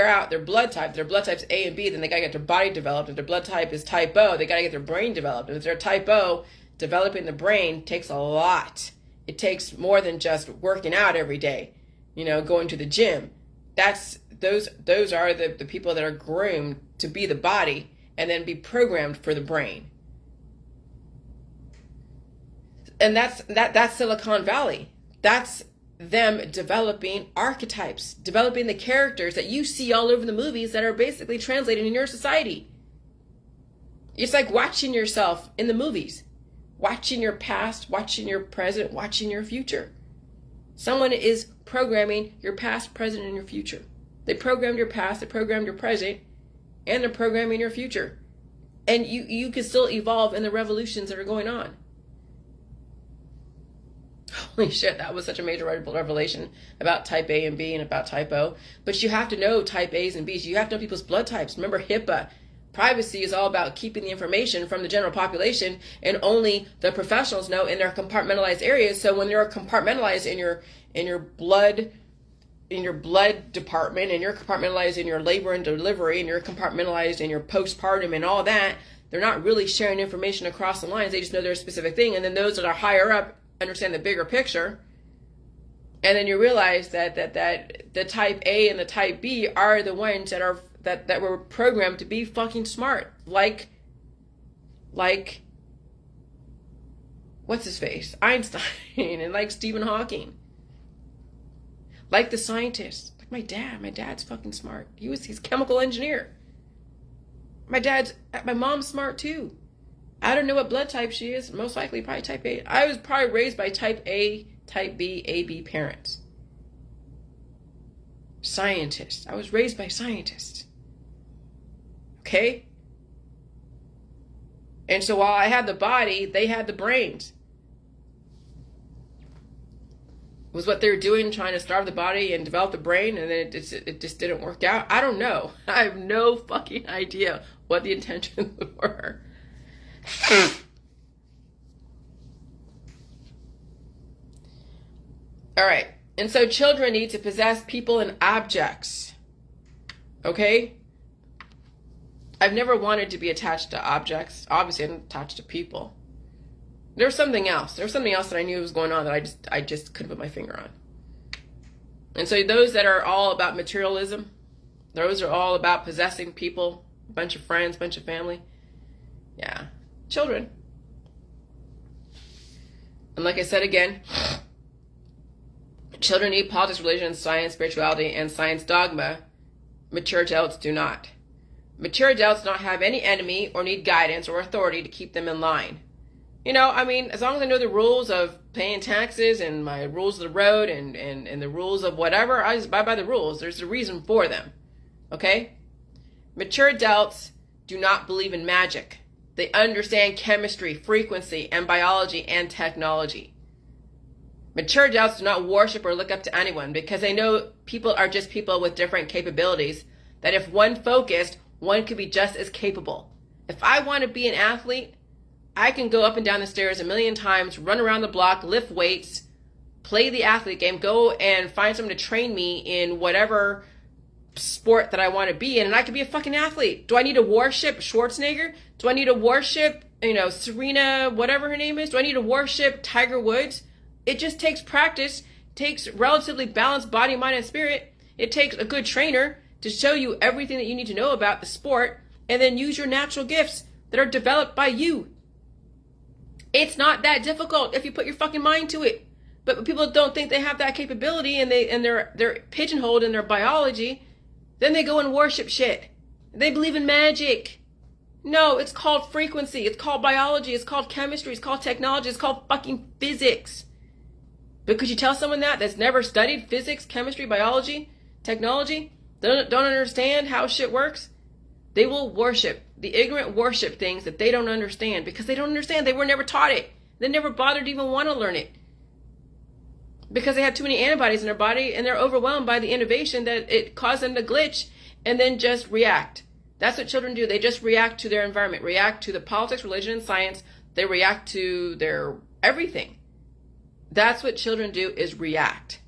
out their blood type. Their blood type's A and B, then they got to get their body developed. If their blood type is type O, they got to get their brain developed. And if they're type O, developing the brain takes a lot. It takes more than just working out every day, going to the gym. Those are the people that are groomed to be the body and then be programmed for the brain. And that's Silicon Valley. That's them developing archetypes, developing the characters that you see all over the movies that are basically translated in your society. It's like watching yourself in the movies, watching your past, watching your present, watching your future. Someone is programming your past, present, and your future. They programmed your past, they programmed your present, and they're programming your future. And you can still evolve in the revolutions that are going on. Holy shit, that was such a major revelation about type A and B and about type O. But you have to know type A's and B's. You have to know people's blood types. Remember HIPAA. Privacy is all about keeping the information from the general population, and only the professionals know in their compartmentalized areas. So when they're compartmentalized in your blood department, and you're compartmentalized in your labor and delivery, and you're compartmentalized in your postpartum and all that, they're not really sharing information across the lines. They just know their specific thing. And then those that are higher up understand the bigger picture. And then you realize that the type A and the type B are the ones that were programmed to be fucking smart. Like what's his face? Einstein and like Stephen Hawking. Like the scientists. Like my dad. My dad's fucking smart. He's a chemical engineer. My mom's smart too. I don't know what blood type she is. Most likely probably type A. I was probably raised by type A, type B, AB parents. Scientists. I was raised by scientists. Okay? And so while I had the body, they had the brains. It was what they were doing, trying to starve the body and develop the brain, and then it just didn't work out. I don't know. I have no fucking idea what the intentions were. All right. And so children need to possess people and objects. Okay? I've never wanted to be attached to objects. Obviously, I'm attached to people. There's something else. There's something else that I knew was going on that I just couldn't put my finger on. And so those that are all about materialism, those are all about possessing people, a bunch of friends, a bunch of family. Yeah. Children. And like I said again, children need politics, religion, science, spirituality, and science dogma. Mature adults do not. Mature adults don't have any enemy or need guidance or authority to keep them in line. You know, I mean, as long as I know the rules of paying taxes and my rules of the road and the rules of whatever, I just abide by the rules. There's a reason for them. Okay? Mature adults do not believe in magic. They understand chemistry, frequency, and biology and technology. Mature adults do not worship or look up to anyone because they know people are just people with different capabilities, that if one focused, one could be just as capable. If I want to be an athlete, I can go up and down the stairs a million times, run around the block, lift weights, play the athlete game, go and find someone to train me in whatever sport that I want to be in, and I could be a fucking athlete. Do I need to worship Schwarzenegger? Do I need to worship, Serena, whatever her name is? Do I need to worship Tiger Woods? It just takes practice, takes relatively balanced body, mind, and spirit. It takes a good trainer to show you everything that you need to know about the sport, and then use your natural gifts that are developed by you. It's not that difficult if you put your fucking mind to it. But people don't think they have that capability, and they're pigeonholed in their biology. Then they go and worship shit. They believe in magic. No, it's called frequency. It's called biology. It's called chemistry. It's called technology. It's called fucking physics. But could you tell someone that's never studied physics, chemistry, biology, technology, don't understand how shit works? They will worship. The ignorant worship things that they don't understand because they don't understand. They were never taught it. They never bothered to even want to learn it. Because they have too many antibodies in their body and they're overwhelmed by the innovation that it caused them to glitch and then just react. That's what children do. They just react to their environment, react to the politics, religion, and science. They react to their everything. That's what children do, is react.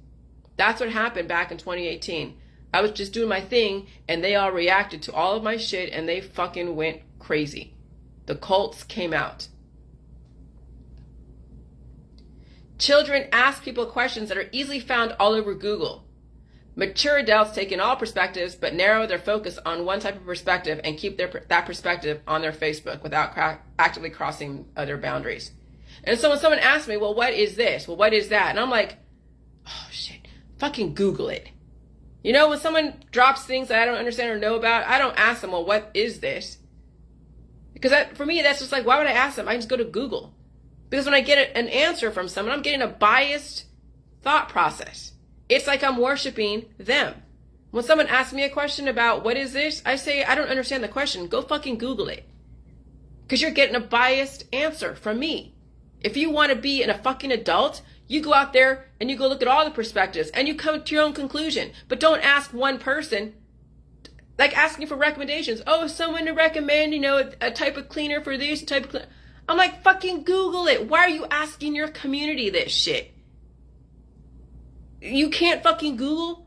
That's what happened back in 2018. I was just doing my thing and they all reacted to all of my shit and they fucking went crazy. The cults came out. Children ask people questions that are easily found all over Google. Mature adults take in all perspectives but narrow their focus on one type of perspective and keep that perspective on their Facebook without actively crossing other boundaries. And so when someone asks me, well, what is this? Well, what is that? And I'm like, oh shit, fucking Google it. You know, when someone drops things that I don't understand or know about, I don't ask them, well, what is this? Because for me, that's just like, why would I ask them? I just go to Google. Because when I get an answer from someone, I'm getting a biased thought process. It's like I'm worshiping them. When someone asks me a question about what is this, I say, I don't understand the question. Go fucking Google it. Because you're getting a biased answer from me. If you want to be a fucking adult, you go out there and you go look at all the perspectives and you come to your own conclusion. But don't ask one person, like asking for recommendations. Oh, someone to recommend, a type of cleaner for this, type of cleaner. I'm like, fucking Google it. Why are you asking your community this shit? You can't fucking Google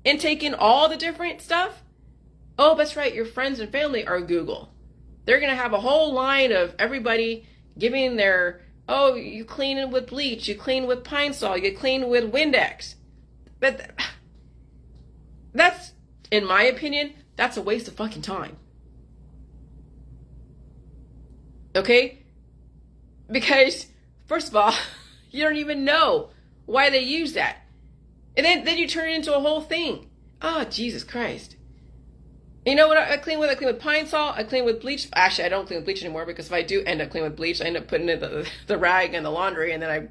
and take in all the different stuff? Oh, that's right. Your friends and family are Google. They're going to have a whole line of everybody giving their, oh, you clean it with bleach, you clean with Pine Sol, you clean with Windex. But that's, in my opinion, that's a waste of fucking time. Okay? Because, first of all, you don't even know why they use that. And then you turn it into a whole thing. Oh, Jesus Christ. You know what I clean with? I clean with Pine Sol. I clean with bleach. Actually, I don't clean with bleach anymore because if I do end up cleaning with bleach, I end up putting in the rag and the laundry and then I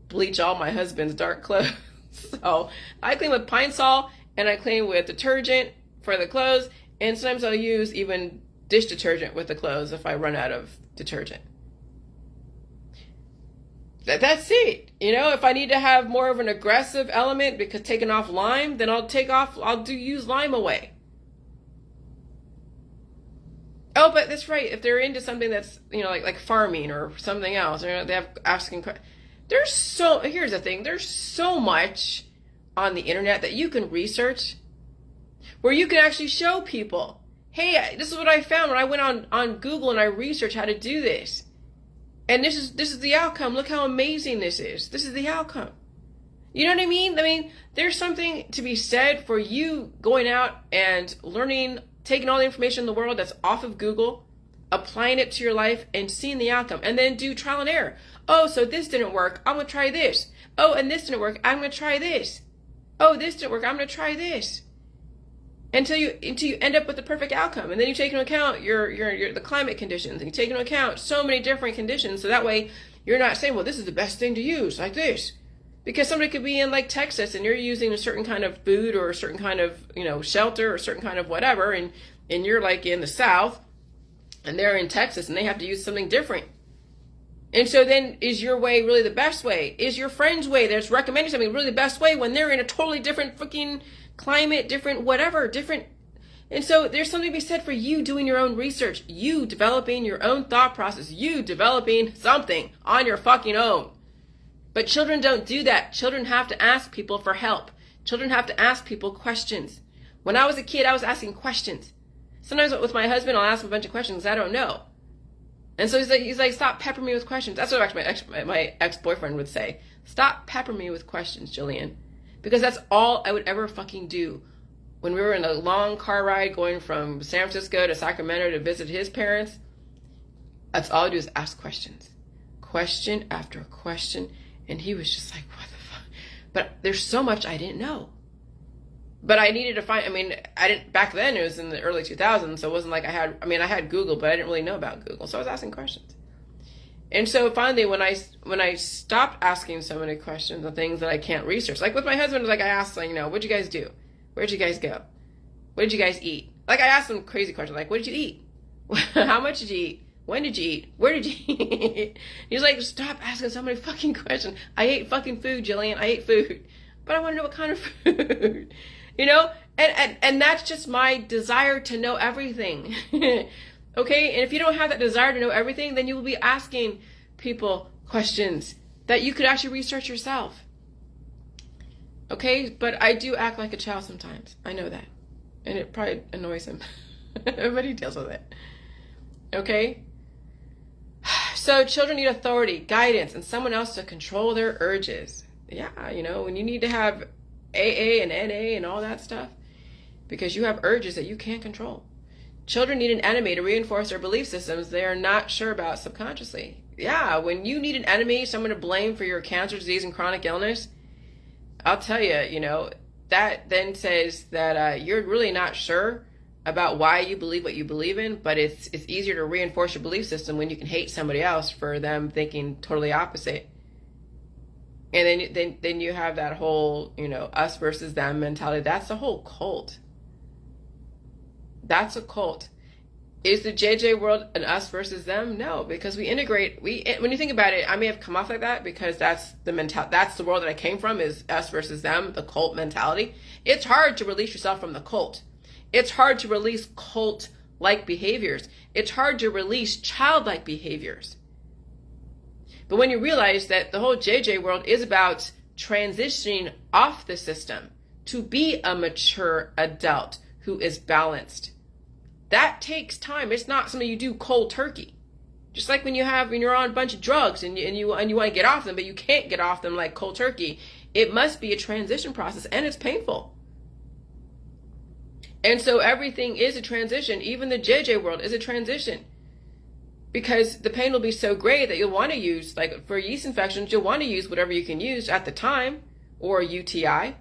bleach all my husband's dark clothes. So I clean with Pine Sol and I clean with detergent for the clothes. And sometimes I'll use even dish detergent with the clothes if I run out of detergent. That's it. You know, if I need to have more of an aggressive element because taking off lime, then I'll use lime away. Oh, but that's right. If they're into something that's, you know, like farming or something else, or they have asking questions. Here's the thing. There's so much on the internet that you can research where you can actually show people, hey, this is what I found when I went on Google and I researched how to do this. And this is the outcome. Look how amazing this is. This is the outcome. You know what I mean? I mean, there's something to be said for you going out and learning, taking all the information in the world that's off of Google, applying it to your life and seeing the outcome, and then do trial and error. Oh, so this didn't work. I'm going to try this. Oh, and this didn't work. I'm going to try this. Oh, this didn't work. I'm going to try this. Until you end up with the perfect outcome. And then you take into account the climate conditions, and you take into account so many different conditions. So that way you're not saying, well, this is the best thing to use like this. Because somebody could be in like Texas and you're using a certain kind of food or a certain kind of, you know, shelter or a certain kind of whatever. And you're like in the South and they're in Texas and they have to use something different. And so then is your way really the best way? Is your friend's way that's recommending something really the best way when they're in a totally different fucking climate, different whatever, different. And so there's something to be said for you doing your own research, you developing your own thought process, you developing something on your fucking own. But children don't do that. Children have to ask people for help. Children have to ask people questions. When I was a kid, I was asking questions. Sometimes with my husband, I'll ask him a bunch of questions I don't know. And so he's like, stop peppering me with questions. That's what actually my ex-boyfriend would say. Stop peppering me with questions, Jillian. Because that's all I would ever fucking do. When we were in a long car ride going from San Francisco to Sacramento to visit his parents, that's all I do is ask questions. Question after question. And he was just like, what the fuck? But there's so much I didn't know. But I needed to find, back then it was in the early 2000s, so it wasn't like I had Google, but I didn't really know about Google. So I was asking questions. And so finally, when I stopped asking so many questions of things that I can't research, like with my husband, like I asked, like, you know, what'd you guys do? Where'd you guys go? What did you guys eat? Like I asked them crazy questions, like, what did you eat? How much did you eat? When did you eat? Where did you eat? He's like, stop asking so many fucking questions. I ate fucking food, Jillian. I ate food. But I want to know what kind of food. You know? And that's just my desire to know everything. Okay? And if you don't have that desire to know everything, then you will be asking people questions that you could actually research yourself. Okay? But I do act like a child sometimes. I know that. And it probably annoys him. But he deals with it. Okay? So children need authority, guidance, and someone else to control their urges. Yeah, you know, when you need to have AA and NA and all that stuff, because you have urges that you can't control. Children need an enemy to reinforce their belief systems they are not sure about subconsciously. Yeah, when you need an enemy, someone to blame for your cancer, disease, and chronic illness, I'll tell you, you know, that then says that you're really not sure about why you believe what you believe in, but it's easier to reinforce your belief system when you can hate somebody else for them thinking totally opposite. And then you have that whole, you know, us versus them mentality. That's a whole cult. That's a cult. Is the JJ world an us versus them? No, because we integrate. When you think about it, I may have come off like that because that's the world that I came from, is us versus them, the cult mentality. It's hard to release yourself from the cult. It's hard to release cult-like behaviors. It's hard to release childlike behaviors. But when you realize that the whole JJ world is about transitioning off the system to be a mature adult who is balanced, that takes time. It's not something you do cold turkey. Just like when you're on a bunch of drugs and you want to get off them, but you can't get off them like cold turkey. It must be a transition process, and it's painful. And so everything is a transition. Even the JJ world is a transition. Because the pain will be so great that you'll want to use, like for yeast infections, you'll want to use whatever you can use at the time, or a UTI,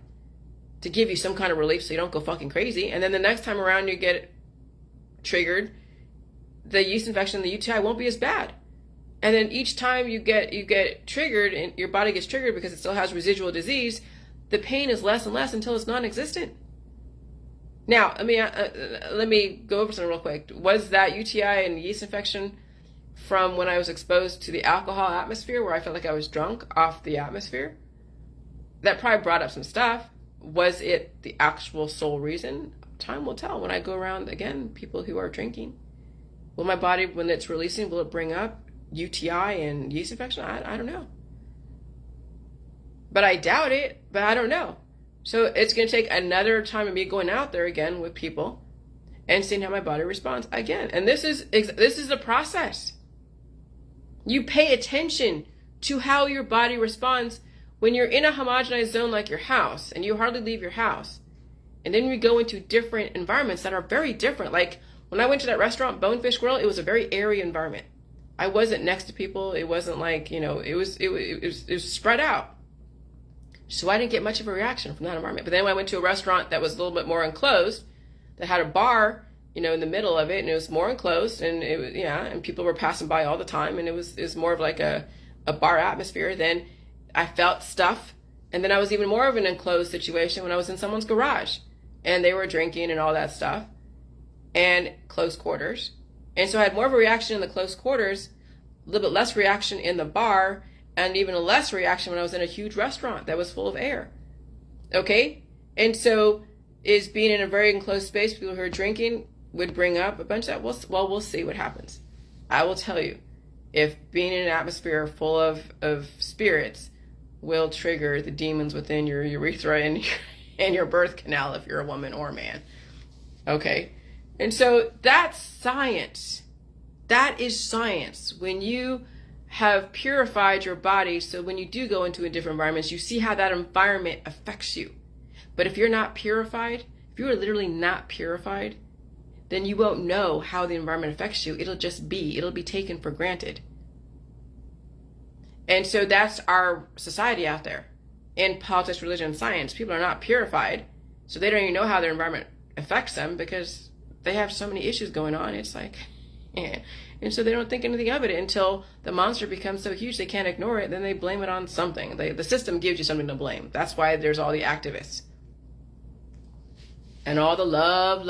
to give you some kind of relief so you don't go fucking crazy. And then the next time around you get triggered, the yeast infection and the UTI won't be as bad. And then each time you get triggered and your body gets triggered because it still has residual disease, the pain is less and less until it's non-existent. Now, let me go over something real quick. Was that UTI and yeast infection from when I was exposed to the alcohol atmosphere where I felt like I was drunk off the atmosphere? That probably brought up some stuff. Was it the actual sole reason? Time will tell when I go around, again, people who are drinking. Will my body, when it's releasing, will it bring up UTI and yeast infection? I don't know. But I doubt it, but I don't know. So it's going to take another time of me going out there again with people and seeing how my body responds again. And this is the process. You pay attention to how your body responds when you're in a homogenized zone like your house and you hardly leave your house. And then we go into different environments that are very different. Like when I went to that restaurant, Bonefish Grill, it was a very airy environment. I wasn't next to people. It wasn't like, it was spread out. So I didn't get much of a reaction from that environment. But then when I went to a restaurant that was a little bit more enclosed, that had a bar, in the middle of it, and it was more enclosed, and it was, and people were passing by all the time, and it was more of like a bar atmosphere. Then I felt stuff, and then I was even more of an enclosed situation when I was in someone's garage, and they were drinking and all that stuff, and close quarters. And so I had more of a reaction in the close quarters, a little bit less reaction in the bar, and even a less reaction when I was in a huge restaurant that was full of air. Okay? And so is being in a very enclosed space, people who are drinking would bring up a bunch of that. Well, we'll see what happens. I will tell you, if being in an atmosphere full of spirits will trigger the demons within your urethra and your birth canal if you're a woman or a man. Okay? And so that's science. That is science. When you have purified your body, so when you do go into a different environment, you see how that environment affects you. But if you're not purified, if you are literally not purified, then you won't know how the environment affects you. It'll be taken for granted. And so that's our society out there. In politics, religion, and science, people are not purified, so they don't even know how their environment affects them because they have so many issues going on. It's like, yeah. And so they don't think anything of it until the monster becomes so huge they can't ignore it. Then they blame it on something. The system gives you something to blame. That's why there's all the activists. And all the love.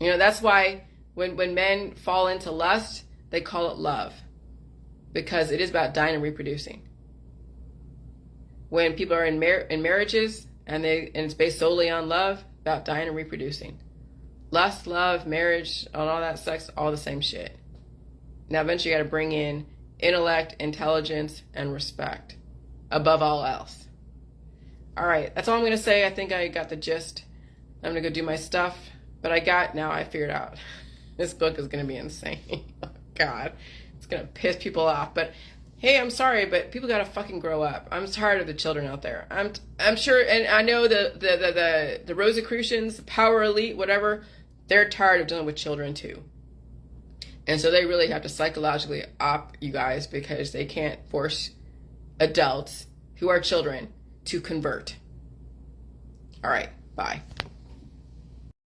That's why when men fall into lust, they call it love. Because it is about dying and reproducing. When people are in marriages and it's based solely on love, about dying and reproducing. Lust, love, marriage, and all that sex, all the same shit. Now eventually you got to bring in intellect, intelligence, and respect above all else. All right, that's all I'm going to say. I think I got the gist. I'm going to go do my stuff. But I figured out this book is going to be insane. Oh, God, it's going to piss people off. But hey, I'm sorry, but people got to fucking grow up. I'm tired of the children out there. I'm sure, and I know the Rosicrucians, the power elite, whatever, they're tired of dealing with children too. And so they really have to psychologically op you guys because they can't force adults who are children to convert. All right, bye.